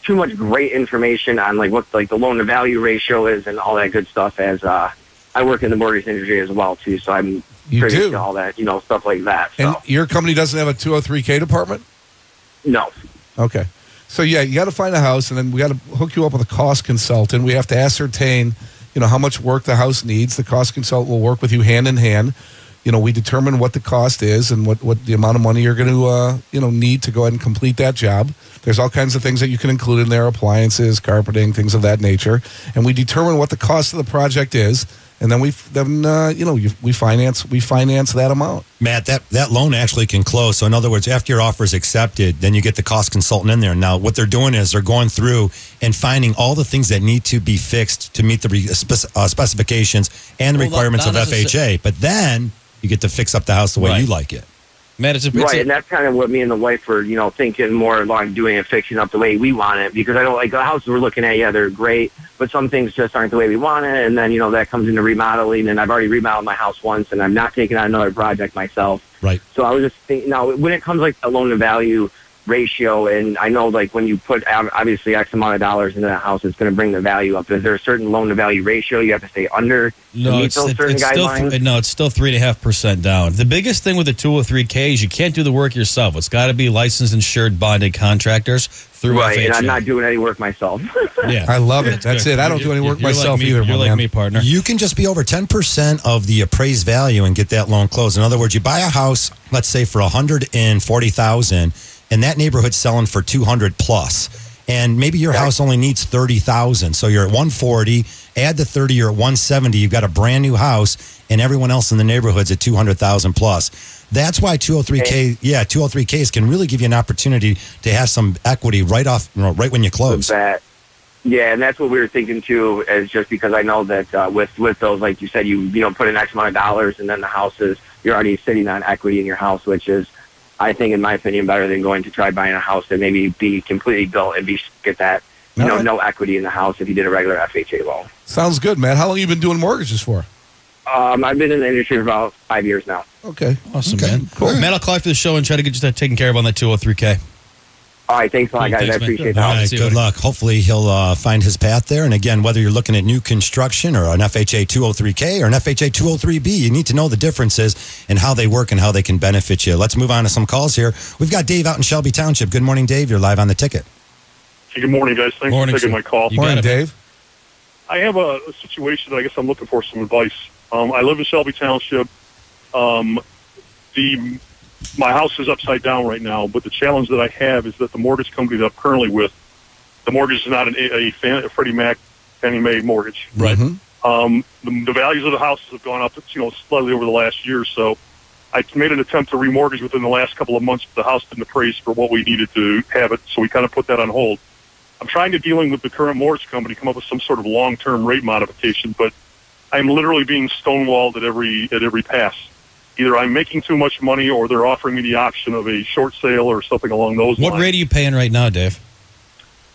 too much great information on what the loan to value ratio is and all that good stuff. As I work in the mortgage industry as well too, so I'm privy to all that, stuff like that. So. And your company doesn't have a 203K department? No. Okay. So, you got to find a house, and then we got to hook you up with a cost consultant. We have to ascertain, how much work the house needs. The cost consultant will work with you hand in hand. We determine what the cost is and what the amount of money you're going to, need to go ahead and complete that job. There's all kinds of things that you can include in there, appliances, carpeting, things of that nature. And we determine what the cost of the project is. And then we finance that amount. Matt, that loan actually can close. So in other words, after your offer is accepted, then you get the cost consultant in there. Now, what they're doing is they're going through and finding all the things that need to be fixed to meet the specifications and the requirements of FHA. But then you get to fix up the house the way you like it. Matt, right, and that's kind of what me and the wife were, thinking more along doing it, fixing up the way we want it. Because I don't the houses we're looking at, they're great, but some things just aren't the way we want it. And then, that comes into remodeling. And I've already remodeled my house once, and I'm not taking on another project myself. Right. So I was just thinking, now, when it comes a loan to value ratio, and I know when you put obviously X amount of dollars into that house, it's going to bring the value up. Is there a certain loan to value ratio you have to stay under to meet those certain guidelines? No, it's still 3.5% down. The biggest thing with the 203K is you can't do the work yourself. It's got to be licensed, insured, bonded contractors through FHA. And I'm not doing any work myself. Yeah, I love it. That's it. I don't do any work myself either. You're like me, partner. You can just be over 10% of the appraised value and get that loan closed. In other words, you buy a house, let's say for $140,000. And that neighborhood's selling for 200 plus. And maybe your house only needs 30,000. So you're at 140, add the 30, you're at 170. You've got a brand new house, and everyone else in the neighborhood's at 200,000 plus. That's why 203Ks can really give you an opportunity to have some equity right when you close. Yeah, and that's what we were thinking too, is just because I know that with those, like you said, you put in X amount of dollars, and then the house you're already sitting on equity in your house, which is, I think, in my opinion, better than going to try buying a house that maybe be completely built and get that, no equity in the house if you did a regular FHA loan. Sounds good, man. How long have you been doing mortgages for? I've been in the industry for about 5 years now. Okay. Awesome, man. Cool. Matt, I'll call you for the show and try to get you that taken care of on that 203K. All right, thanks a lot, guys. I appreciate that. All right, good luck. Hopefully he'll find his path there. And again, whether you're looking at new construction or an FHA 203K or an FHA 203B, you need to know the differences and how they work and how they can benefit you. Let's move on to some calls here. We've got Dave out in Shelby Township. Good morning, Dave. You're live on the ticket. Hey, good morning, guys. Thanks for taking my call. Morning, Dave. I have a situation that I guess I'm looking for some advice. I live in Shelby Township. My house is upside down right now, but the challenge that I have is that the mortgage company that I'm currently with, the mortgage is not a Freddie Mac, Fannie Mae mortgage. Right. The values of the houses have gone up, slightly over the last year or so. I made an attempt to remortgage within the last couple of months, but the house didn't appraise for what we needed to have it, so we kind of put that on hold. I'm trying to dealing with the current mortgage company, come up with some sort of long-term rate modification, but I'm literally being stonewalled at every pass. Either I'm making too much money or they're offering me the option of a short sale or something along those lines. What rate are you paying right now, Dave?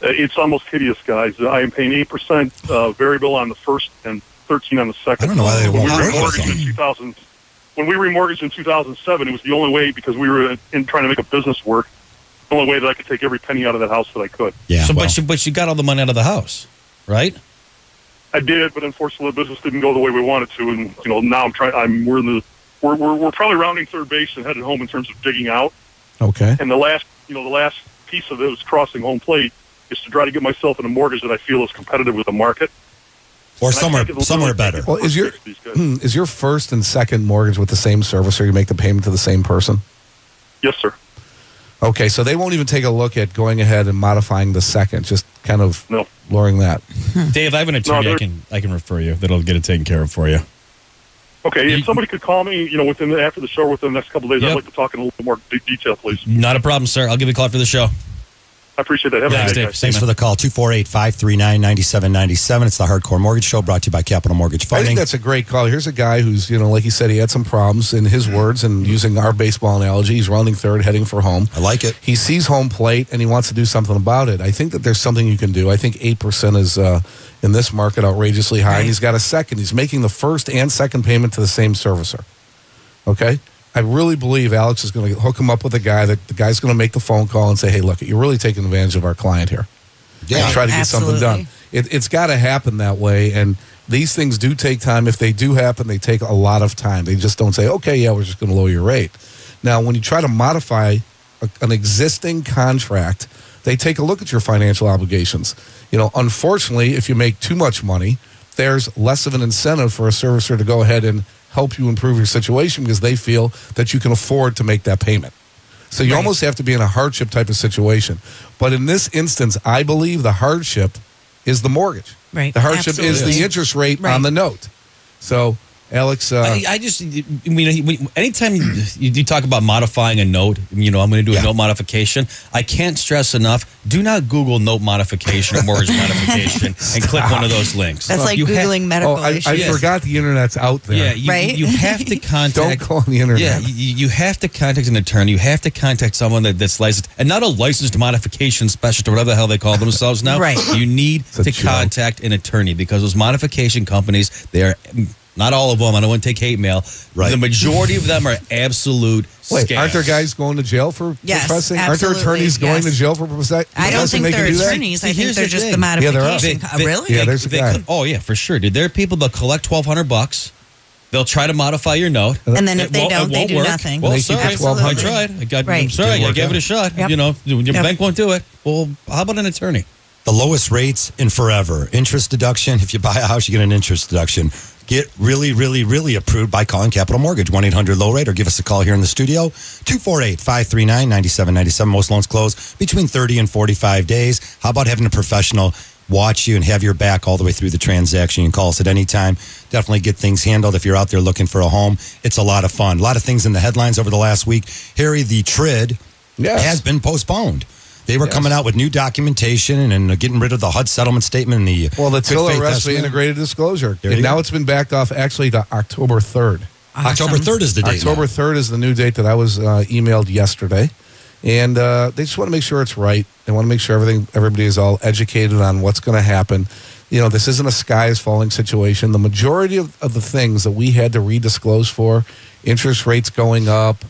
It's almost hideous, guys. I am paying 8% variable on the first and 13 on the second. I don't know why they won't work with them. When we remortgaged in 2007, it was the only way, because we were trying to make a business work, the only way that I could take every penny out of that house that I could. Yeah. But you got all the money out of the house, right? I did, but unfortunately the business didn't go the way we wanted to, and now we're probably rounding third base and headed home in terms of digging out. Okay. And the last piece of it was crossing home plate is to try to get myself in a mortgage that I feel is competitive with the market. Or somewhere better. Well, is your first and second mortgage with the same servicer? You make the payment to the same person? Yes, sir. Okay, so they won't even take a look at going ahead and modifying the second, just kind of lowering that. Dave, I have an attorney I can refer you that'll get it taken care of for you. Okay, if somebody could call me, after the show within the next couple of days, I'd like to talk in a little bit more detail, please. Not a problem, sir. I'll give you a call after the show. I appreciate that. Have a nice day. Thanks for the call. 248-539-9797. It's the Hardcore Mortgage Show, brought to you by Capital Mortgage Funding. I think that's a great call. Here's a guy who's, like he said, he had some problems, in his words, and using our baseball analogy, he's rounding third, heading for home. I like it. He sees home plate, and he wants to do something about it. I think that there's something you can do. I think 8% is, in this market, outrageously high. Right. And he's got a second. He's making the first and second payment to the same servicer. Okay? I really believe Alex is going to hook him up with a guy that the guy's going to make the phone call and say, hey, look, you're really taking advantage of our client here. Yeah. And try to get something done. It's got to happen that way. And these things do take time. If they do happen, they take a lot of time. They just don't say, okay, yeah, we're just going to lower your rate. Now, when you try to modify an existing contract, they take a look at your financial obligations. Unfortunately, if you make too much money, there's less of an incentive for a servicer to go ahead and help you improve your situation because they feel that you can afford to make that payment. So you almost have to be in a hardship type of situation. But in this instance, I believe the hardship is the mortgage. Right. The hardship is the interest rate on the note. So, Alex, I just, anytime you talk about modifying a note, I'm going to do a note modification. I can't stress enough, do not Google note modification or mortgage modification and click one of those links. That's like Googling medical issues. I forgot the internet's out there. Yeah, you have to contact. Don't go on the internet. Yeah, you have to contact an attorney. You have to contact someone that's licensed, and not a licensed modification specialist or whatever the hell they call themselves now. Right. You need to contact an attorney because those modification companies, they are. Not all of them. I don't want to take hate mail. Right. The majority of them are absolute scams. Aren't there guys going to jail for pressing? Aren't there attorneys going to jail for pressing? I don't think they're attorneys. I think they're just the modification. Really? Yeah, there's a guy. Oh, yeah, for sure, dude. There are people that collect $1,200. They'll try to modify your note. And then if they don't, they do nothing. Well, sorry. I tried. I'm sorry. I gave it a shot. Yep. Your bank won't do it. Well, how about an attorney? The lowest rates in forever. Interest deduction. If you buy a house, you get an interest deduction. Get really, really, really approved by calling Capital Mortgage, 1-800-LOW-RATE, or give us a call here in the studio, 248-539-9797. Most loans close between 30 and 45 days. How about having a professional watch you and have your back all the way through the transaction? You can call us at any time. Definitely get things handled if you're out there looking for a home. It's a lot of fun. A lot of things in the headlines over the last week. Harry, the TRID has been postponed. They were coming out with new documentation and getting rid of the HUD settlement statement and the TILA the integrated disclosure. And now it's been backed off actually to October 3rd. Awesome. October 3rd is the date. October 3rd is the new date that I was emailed yesterday. And they just want to make sure it's right. They want to make sure everybody is all educated on what's going to happen. This isn't a sky is falling situation. The majority of the things that we had to redisclose for, interest rates going up,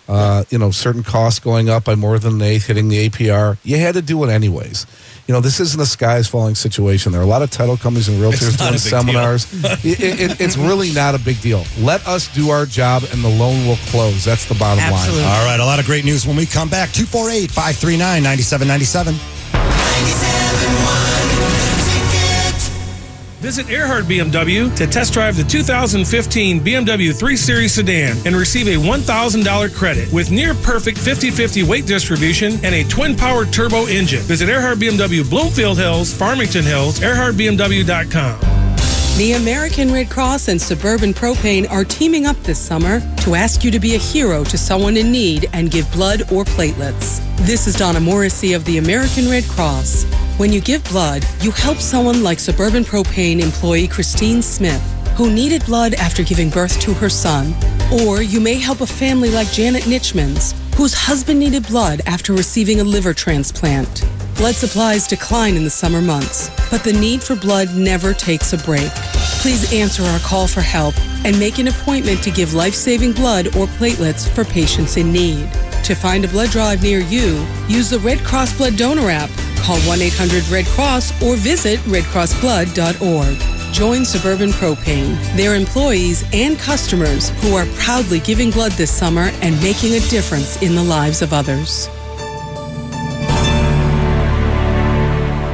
certain costs going up by more than hitting the APR. You had to do it anyways. This isn't a skies falling situation. There are a lot of title companies and realtors doing seminars. It's really not a big deal. Let us do our job and the loan will close. That's the bottom line. All right, a lot of great news when we come back. 248-539-9797. Visit Earhart BMW to test drive the 2015 BMW 3 Series sedan and receive a $1,000 credit with near-perfect 50-50 weight distribution and a twin-powered turbo engine. Visit Earhart BMW Bloomfield Hills, Farmington Hills, EarhartBMW.com. The American Red Cross and Suburban Propane are teaming up this summer to ask you to be a hero to someone in need and give blood or platelets. This is Donna Morrissey of the American Red Cross. When you give blood, you help someone like Suburban Propane employee Christine Smith, who needed blood after giving birth to her son. Or you may help a family like Janet Nitchmans, whose husband needed blood after receiving a liver transplant. Blood supplies decline in the summer months, but the need for blood never takes a break. Please answer our call for help and make an appointment to give life-saving blood or platelets for patients in need. To find a blood drive near you, use the Red Cross Blood Donor app, call 1-800-RED-CROSS or visit redcrossblood.org. Join Suburban Propane, their employees and customers who are proudly giving blood this summer and making a difference in the lives of others.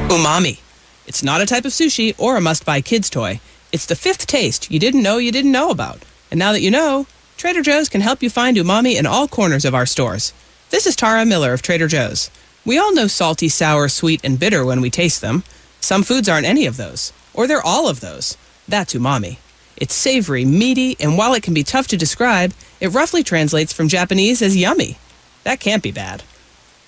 Umami. It's not a type of sushi or a must-buy kids toy. It's the fifth taste you didn't know about. And now that you know, Trader Joe's can help you find umami in all corners of our stores. This is Tara Miller of Trader Joe's. We all know salty, sour, sweet, and bitter when we taste them. Some foods aren't any of those, or they're all of those. That's umami. It's savory, meaty, and while it can be tough to describe, it roughly translates from Japanese as yummy. That can't be bad.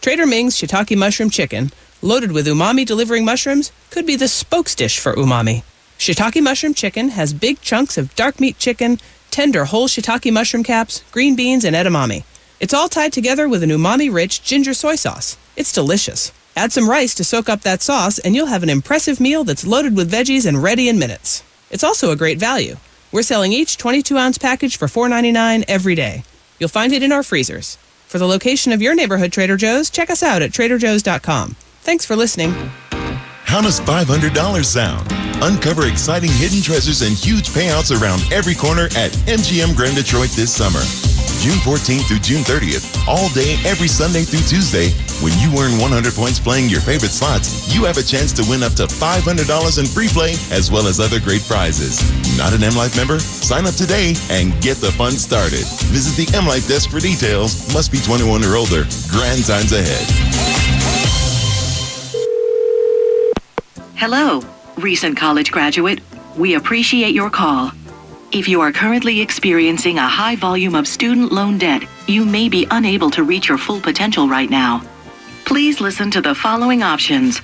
Trader Ming's Shiitake Mushroom Chicken, loaded with umami-delivering mushrooms, could be the spokes dish for umami. Shiitake Mushroom Chicken has big chunks of dark meat chicken, tender whole shiitake mushroom caps, green beans, and edamame. It's all tied together with an umami-rich ginger soy sauce. It's delicious. Add some rice to soak up that sauce, and you'll have an impressive meal that's loaded with veggies and ready in minutes. It's also a great value. We're selling each 22-ounce package for $4.99 every day. You'll find it in our freezers. For the location of your neighborhood Trader Joe's, check us out at TraderJoe's.com. Thanks for listening. How does $500 sound? Uncover exciting hidden treasures and huge payouts around every corner at MGM Grand Detroit this summer. June 14th through June 30th, all day, every Sunday through Tuesday. When you earn 100 points playing your favorite slots, you have a chance to win up to $500 in free play, as well as other great prizes. Not an M Life member? Sign up today and get the fun started. Visit the M Life desk for details. Must be 21 or older. Grand times ahead. Hello, recent college graduate. We appreciate your call. If you are currently experiencing a high volume of student loan debt, you may be unable to reach your full potential right now. Please listen to the following options.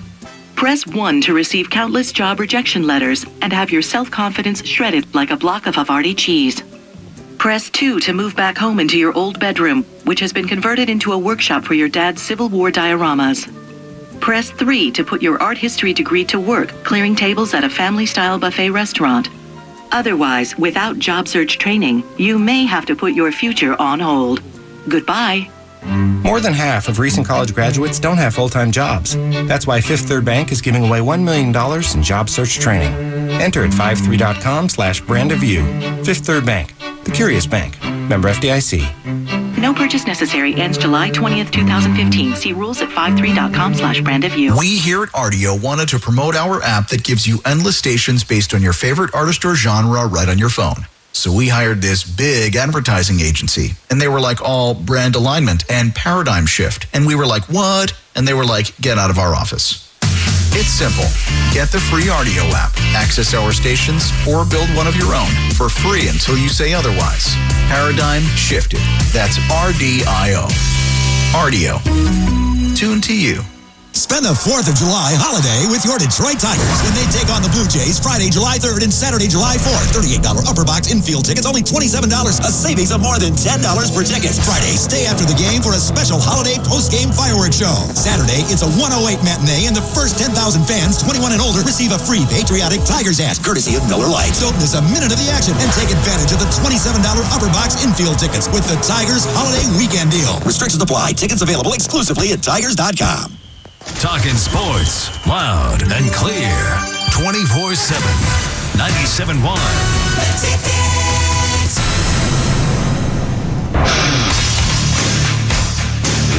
Press 1 to receive countless job rejection letters and have your self-confidence shredded like a block of Havarti cheese. Press 2 to move back home into your old bedroom, which has been converted into a workshop for your dad's Civil War dioramas. Press 3 to put your art history degree to work, clearing tables at a family-style buffet restaurant. Otherwise, without job search training, you may have to put your future on hold. Goodbye. More than half of recent college graduates don't have full-time jobs. That's why Fifth Third Bank is giving away $1 million in job search training. Enter at 53.com/brandofview. Fifth Third Bank, the curious bank. Member FDIC. No purchase necessary. Ends July 20th, 2015. See rules at 53.com/brandofview. We here at Rdio wanted to promote our app that gives you endless stations based on your favorite artist or genre right on your phone. So we hired this big advertising agency, and they were like all brand alignment and paradigm shift. And we were like, what? And they were like, get out of our office. It's simple. Get the free Rdio app, access our stations, or build one of your own for free until you say otherwise. Paradigm shifted. That's RDIO. Rdio. Tune to you. Spend the 4th of July holiday with your Detroit Tigers when they take on the Blue Jays Friday, July 3rd and Saturday, July 4th. $38 upper box infield tickets, only $27, a savings of more than $10 per ticket. Friday, stay after the game for a special holiday post-game fireworks show. Saturday, it's a 108 matinee, and the first 10,000 fans 21 and older receive a free patriotic Tigers hat, courtesy of Miller Lite. Don't miss a minute of the action and take advantage of the $27 upper box infield tickets with the Tigers Holiday Weekend Deal. Restrictions apply. Tickets available exclusively at Tigers.com. Talking sports, loud and clear, 24/7, 97.1.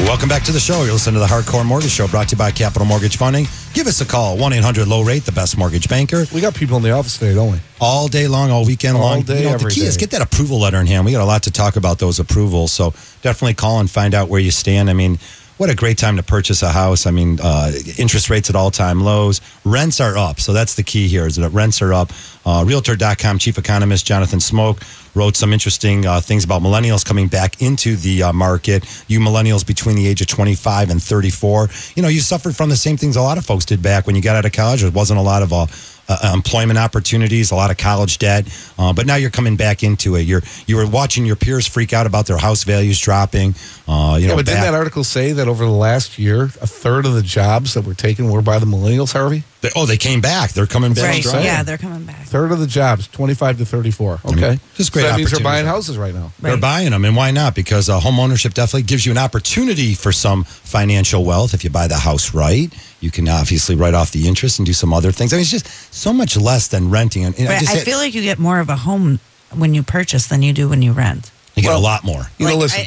Welcome back to the show. You're listening to the Hardcore Mortgage Show, brought to you by Capital Mortgage Funding. Give us a call, 1-800-LOW-RATE, the best mortgage banker. We got people in the office today, don't we? All day long, all weekend long. All day, the key is get that approval letter in hand. We got a lot to talk about those approvals, so definitely call and find out where you stand. I mean, what a great time to purchase a house. I mean, interest rates at all-time lows. Rents are up, so that's the key here, is that rents are up. Realtor.com chief economist Jonathan Smoke wrote some interesting things about millennials coming back into the market. You millennials between the age of 25 and 34, you suffered from the same things a lot of folks did back when you got out of college. There wasn't a lot of employment opportunities, a lot of college debt, but now you're coming back into it. You were watching your peers freak out about their house values dropping. But didn't that article say that over the last year, a third of the jobs that were taken were by the millennials, Harvey? They came back. They're coming back. Right. Yeah, they're coming back. Third of the jobs, 25 to 34. Okay. Just great. So that means they're buying houses right now. They're buying them, and why not? Because home ownership definitely gives you an opportunity for some financial wealth. If you buy the house right, you can obviously write off the interest and do some other things. I mean, it's just so much less than renting. And I feel like you get more of a home when you purchase than you do when you rent. You get a lot more. Listen,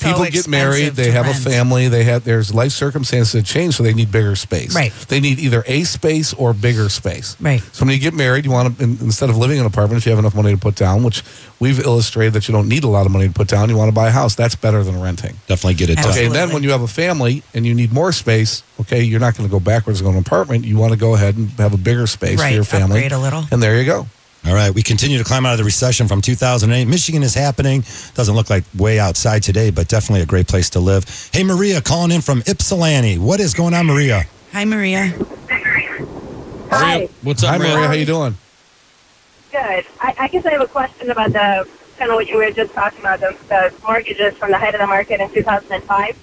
people get married, they have a family, there's life circumstances that change, so they need bigger space. Right. They need either a space or bigger space. Right. So when you get married, you want to, instead of living in an apartment, if you have enough money to put down, which we've illustrated that you don't need a lot of money to put down, you want to buy a house. That's better than renting. Definitely get it done. Okay, then when you have a family and you need more space, okay, you're not going to go backwards and go to an apartment. You want to go ahead and have a bigger space for your family. Upgrade a little. And there you go. All right, we continue to climb out of the recession from 2008. Michigan is happening. Doesn't look like way outside today, but definitely a great place to live. Hey, Maria, calling in from Ypsilanti. What is going on, Maria? Hi, Maria. Hi. What's up, Hi, Maria? How you doing? Good. I guess I have a question about the kind of what you were just talking about, the mortgages from the height of the market in 2005.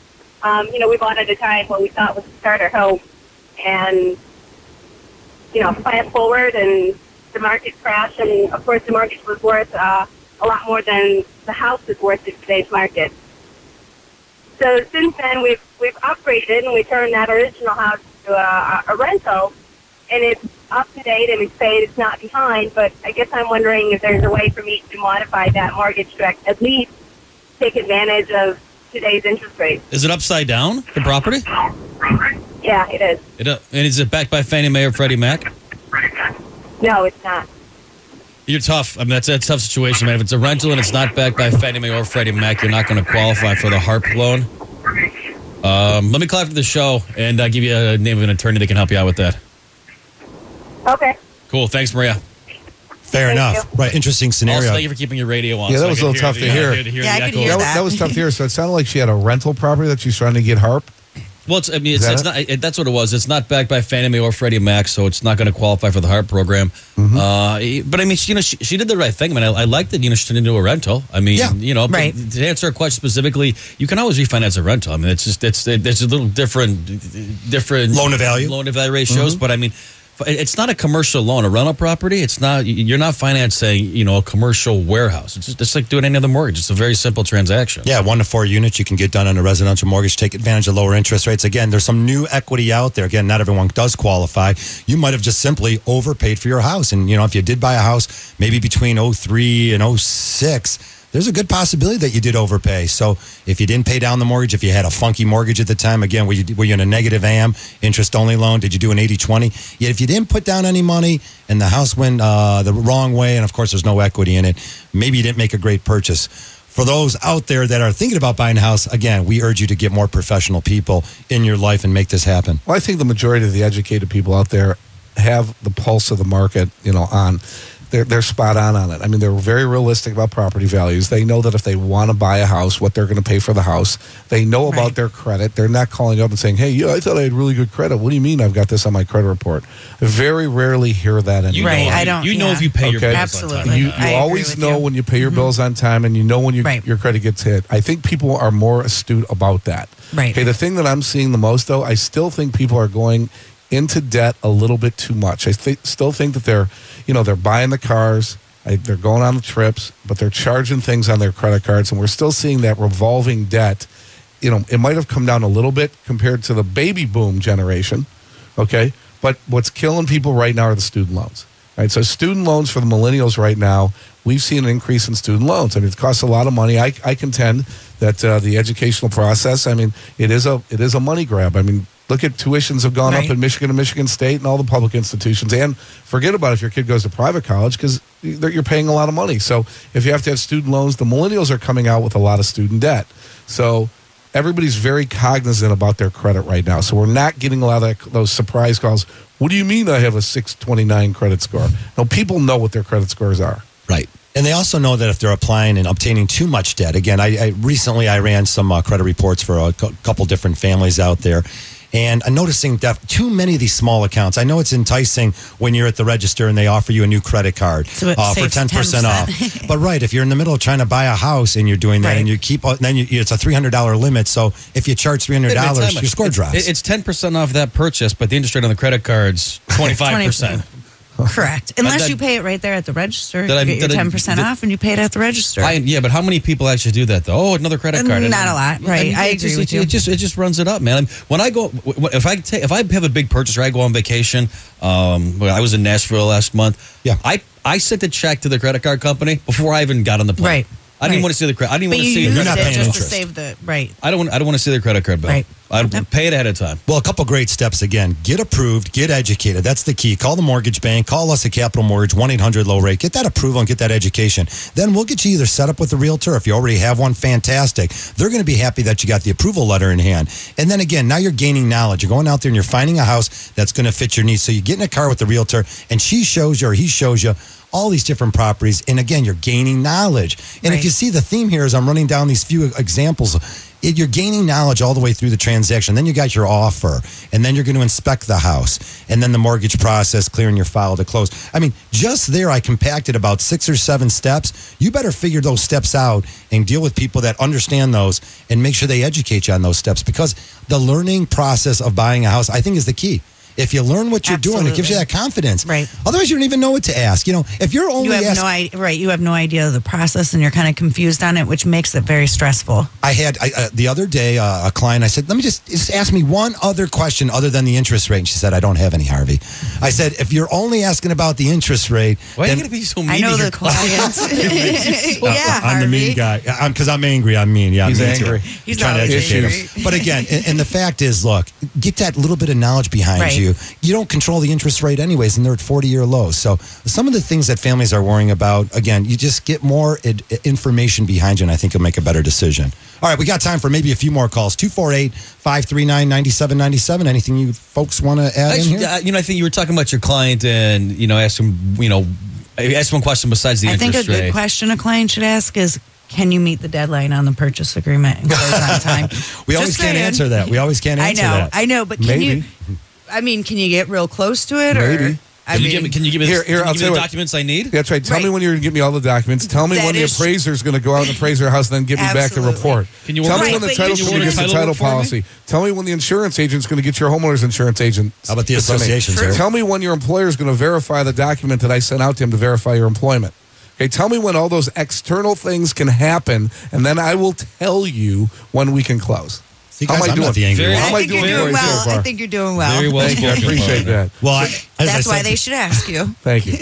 We bought at a time what we thought was to start our home, and fast forward and the market crashed, and of course the mortgage was worth a lot more than the house is worth in today's market. So since then we've upgraded and we turned that original house to a rental, and it's up to date and it's paid, it's not behind, but I guess I'm wondering if there's a way for me to modify that mortgage to at least take advantage of today's interest rates. Is it upside down, the property? Yeah, it is. And is it backed by Fannie Mae or Freddie Mac? No, it's not. You're tough. I mean, that's a tough situation, man. If it's a rental and it's not backed by Fannie Mae or Freddie Mac, you're not going to qualify for the HARP loan. Let me call after the show and give you a name of an attorney that can help you out with that. Okay. Cool. Thanks, Maria. Fair enough. Right. Interesting scenario. Also, thank you for keeping your radio on. Yeah, that was a little tough to hear. I could hear that. That was tough to hear. So it sounded like she had a rental property that she's trying to get HARP. Well, it's not. That's what it was. It's not backed by Fannie Mae or Freddie Mac, so it's not going to qualify for the HARP program. Mm-hmm. But I mean, she did the right thing. I mean, I like that. She turned into a rental. I mean, right. To answer a question specifically, you can always refinance a rental. I mean, it's a little different loan to value ratios. Mm-hmm. But I mean, it's not a commercial loan. A rental property, it's not. You're not financing, a commercial warehouse. It's just like doing any other mortgage. It's a very simple transaction. Yeah, 1 to 4 units you can get done on a residential mortgage. Take advantage of lower interest rates. Again, there's some new equity out there. Again, not everyone does qualify. You might have just simply overpaid for your house. And, if you did buy a house maybe between 03 and 06, there's a good possibility that you did overpay. So if you didn't pay down the mortgage, if you had a funky mortgage at the time, again, were you in a negative AM, interest-only loan? Did you do an 80-20? Yet if you didn't put down any money and the house went the wrong way, and of course there's no equity in it, maybe you didn't make a great purchase. For those out there that are thinking about buying a house, again, we urge you to get more professional people in your life and make this happen. Well, I think the majority of the educated people out there have the pulse of the market, on. they're spot on it. I mean, they're very realistic about property values. They know that if they want to buy a house, what they're going to pay for the house. They know about their credit. They're not calling up and saying, hey, I thought I had really good credit. What do you mean I've got this on my credit report? I very rarely hear that anymore. I don't. You know if you pay your bills Absolutely. on time. You always know when you pay your bills on time, and you know when your credit gets hit. I think people are more astute about that. Right. Okay, the thing that I'm seeing the most, though, I still think people are going into debt a little bit too much. I still think that they're buying the cars, they're going on the trips, but they're charging things on their credit cards, and we're still seeing that revolving debt. It might have come down a little bit compared to the baby boom generation, okay? But what's killing people right now are the student loans. Right, so student loans for the millennials right now, we've seen an increase in student loans. I mean, it costs a lot of money. I contend that the educational process, I mean, it is a money grab. I mean, look at tuitions have gone up in Michigan and Michigan State and all the public institutions. And forget about if your kid goes to private college, because you're paying a lot of money. So if you have to have student loans, the millennials are coming out with a lot of student debt. So everybody's very cognizant about their credit right now. So we're not getting a lot of those surprise calls. What do you mean I have a 629 credit score? No, people know what their credit scores are. Right. And they also know that if they're applying and obtaining too much debt, again, I recently ran some credit reports for a couple different families out there. And I'm noticing too many of these small accounts. I know it's enticing when you're at the register and they offer you a new credit card for 10% off. But if you're in the middle of trying to buy a house and you're doing that and you keep, then it's a $300 limit. So if you charge $300, your score drops. It's 10% off that purchase, but the interest rate on the credit card's 25%. Correct. Unless you pay it right there at the register. You get your 10% off and you pay it at the register. But how many people actually do that, though? Oh, another credit card. Not a lot, right? I agree with you. It just runs it up, man. When I go, if I have a big purchase or I go on vacation, I was in Nashville last month. Yeah. I sent the check to the credit card company before I even got on the plane. Right. I didn't want to see the credit. I didn't want to see. You're not paying just interest. to save the I don't want to see the credit card bill. Right. I'd pay it ahead of time. Well, a couple great steps again. Get approved, get educated. That's the key. Call the mortgage bank. Call us at Capital Mortgage, 1-800-LOW-RATE. Get that approval and get that education. Then we'll get you either set up with a realtor. If you already have one, fantastic. They're going to be happy that you got the approval letter in hand. And then again, now you're gaining knowledge. You're going out there and you're finding a house that's going to fit your needs. So you get in a car with the realtor and she shows you or he shows you all these different properties. And again, you're gaining knowledge. And if you see the theme here as I'm running down these few examples, you're gaining knowledge all the way through the transaction. Then you got your offer, and then you're going to inspect the house, and then the mortgage process, clearing your file to close. I mean, just there, I compacted about 6 or 7 steps. You better figure those steps out and deal with people that understand those and make sure they educate you on those steps, because the learning process of buying a house, I think, is the key. If you learn what you're doing, it gives you that confidence. Right. Otherwise, you don't even know what to ask. If you're only you have no idea of the process, and you're kind of confused on it, which makes it very stressful. I had the other day a client. I said, "Let me just ask me one other question other than the interest rate." And she said, "I don't have any, Harvey." I said, "If you're only asking about the interest rate, why are you going to be so mean?" I know the client. I'm the mean guy. Because I'm angry. I'm mean. Yeah, he's angry. He's trying to educate. But again, and the fact is, look, get that little bit of knowledge behind you. You don't control the interest rate anyways, and they're at 40-year lows. So some of the things that families are worrying about, again, you just get more information behind you, and I think you'll make a better decision. All right, we got time for maybe a few more calls. 248-539-9797. Anything you folks want to add in here? I think you were talking about your client and, ask him, ask one question besides the interest rate. I think a good question a client should ask is, can you meet the deadline on the purchase agreement and close on time? We always can't answer that. I know, but can you... I mean, can you get real close to it? Maybe. Can you give me the documents I need? That's right. Tell me when you're going to give me all the documents. Tell me when the appraiser is going to go out and appraise your house and then give me back the report. Tell me when the title company gets the title policy. Tell me when the insurance agent is going to get your homeowner's insurance agent. How about the association? Tell me when your employer is going to verify the document that I sent out to him to verify your employment. Okay, tell me when all those external things can happen, and then I will tell you when we can close. How am I doing? How am I doing so far? I think you're doing well. Very well. Thank you. I appreciate that. Well, that's why they should ask you. Thank you.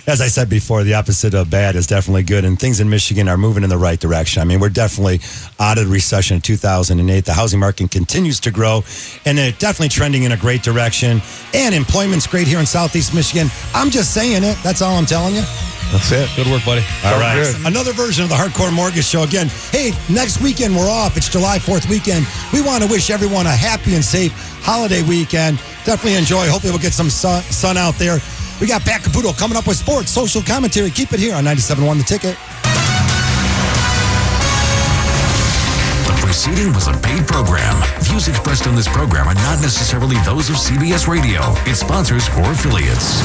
As I said before, the opposite of bad is definitely good, and things in Michigan are moving in the right direction. I mean, we're definitely out of the recession in 2008. The housing market continues to grow, and it's definitely trending in a great direction. And employment's great here in Southeast Michigan. I'm just saying it. That's all I'm telling you. That's it. Good work, buddy. All right. Good. Another version of the Hardcore Mortgage Show. Again, hey, next weekend we're off. It's July 4th weekend. We want to wish everyone a happy and safe holiday weekend. Definitely enjoy. Hopefully we'll get some sun out there. We got Pat Caputo coming up with sports, social commentary. Keep it here on 97.1 The Ticket. The preceding was a paid program. Views expressed on this program are not necessarily those of CBS Radio, its sponsors, or affiliates.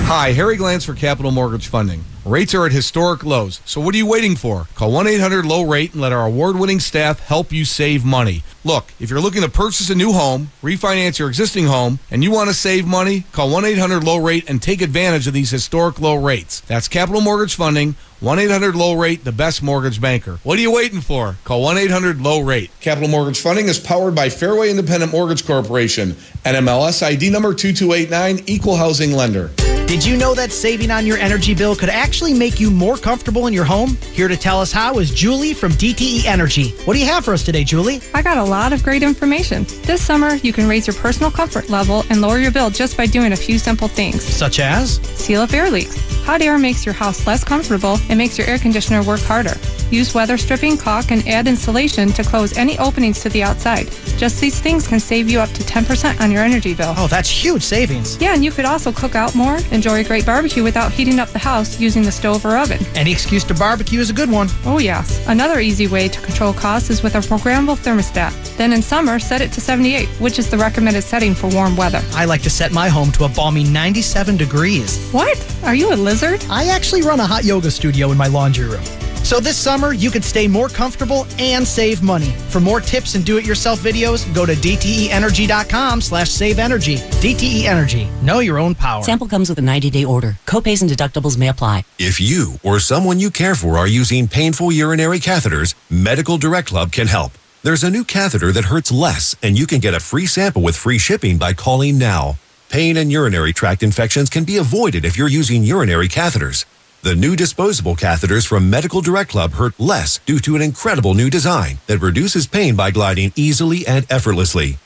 Hi, Harry Glantz for Capital Mortgage Funding. Rates are at historic lows, so what are you waiting for? Call 1-800-LOW-RATE and let our award-winning staff help you save money. Look, if you're looking to purchase a new home, refinance your existing home, and you want to save money, call 1-800-LOW-RATE and take advantage of these historic low rates. That's Capital Mortgage Funding, 1-800-LOW-RATE, the best mortgage banker. What are you waiting for? Call 1-800-LOW-RATE. Capital Mortgage Funding is powered by Fairway Independent Mortgage Corporation, NMLS ID number 2289, Equal Housing Lender. Did you know that saving on your energy bill could actually make you more comfortable in your home? Here to tell us how is Julie from DTE Energy. What do you have for us today, Julie? I got a lot of great information. This summer, you can raise your personal comfort level and lower your bill just by doing a few simple things. Such as? Seal up air leaks. Hot air makes your house less comfortable and makes your air conditioner work harder. Use weather stripping, caulk, and add insulation to close any openings to the outside. Just these things can save you up to 10% on your energy bill. Oh, that's huge savings. Yeah, and you could also cook out more, enjoy a great barbecue without heating up the house using the stove or oven. Any excuse to barbecue is a good one. Oh, yes. Another easy way to control costs is with a programmable thermostat. Then in summer, set it to 78, which is the recommended setting for warm weather. I like to set my home to a balmy 97 degrees. What? Are you a lizard? I actually run a hot yoga studio in my laundry room. So this summer, you could stay more comfortable and save money. For more tips and do-it-yourself videos, go to dteenergy.com/saveenergy. DTE Energy. Know your own power. Sample comes with a 90-day order. Copays and deductibles may apply. If you or someone you care for are using painful urinary catheters, Medical Direct Club can help. There's a new catheter that hurts less, and you can get a free sample with free shipping by calling now. Pain and urinary tract infections can be avoided if you're using urinary catheters. The new disposable catheters from Medical Direct Club hurt less due to an incredible new design that reduces pain by gliding easily and effortlessly.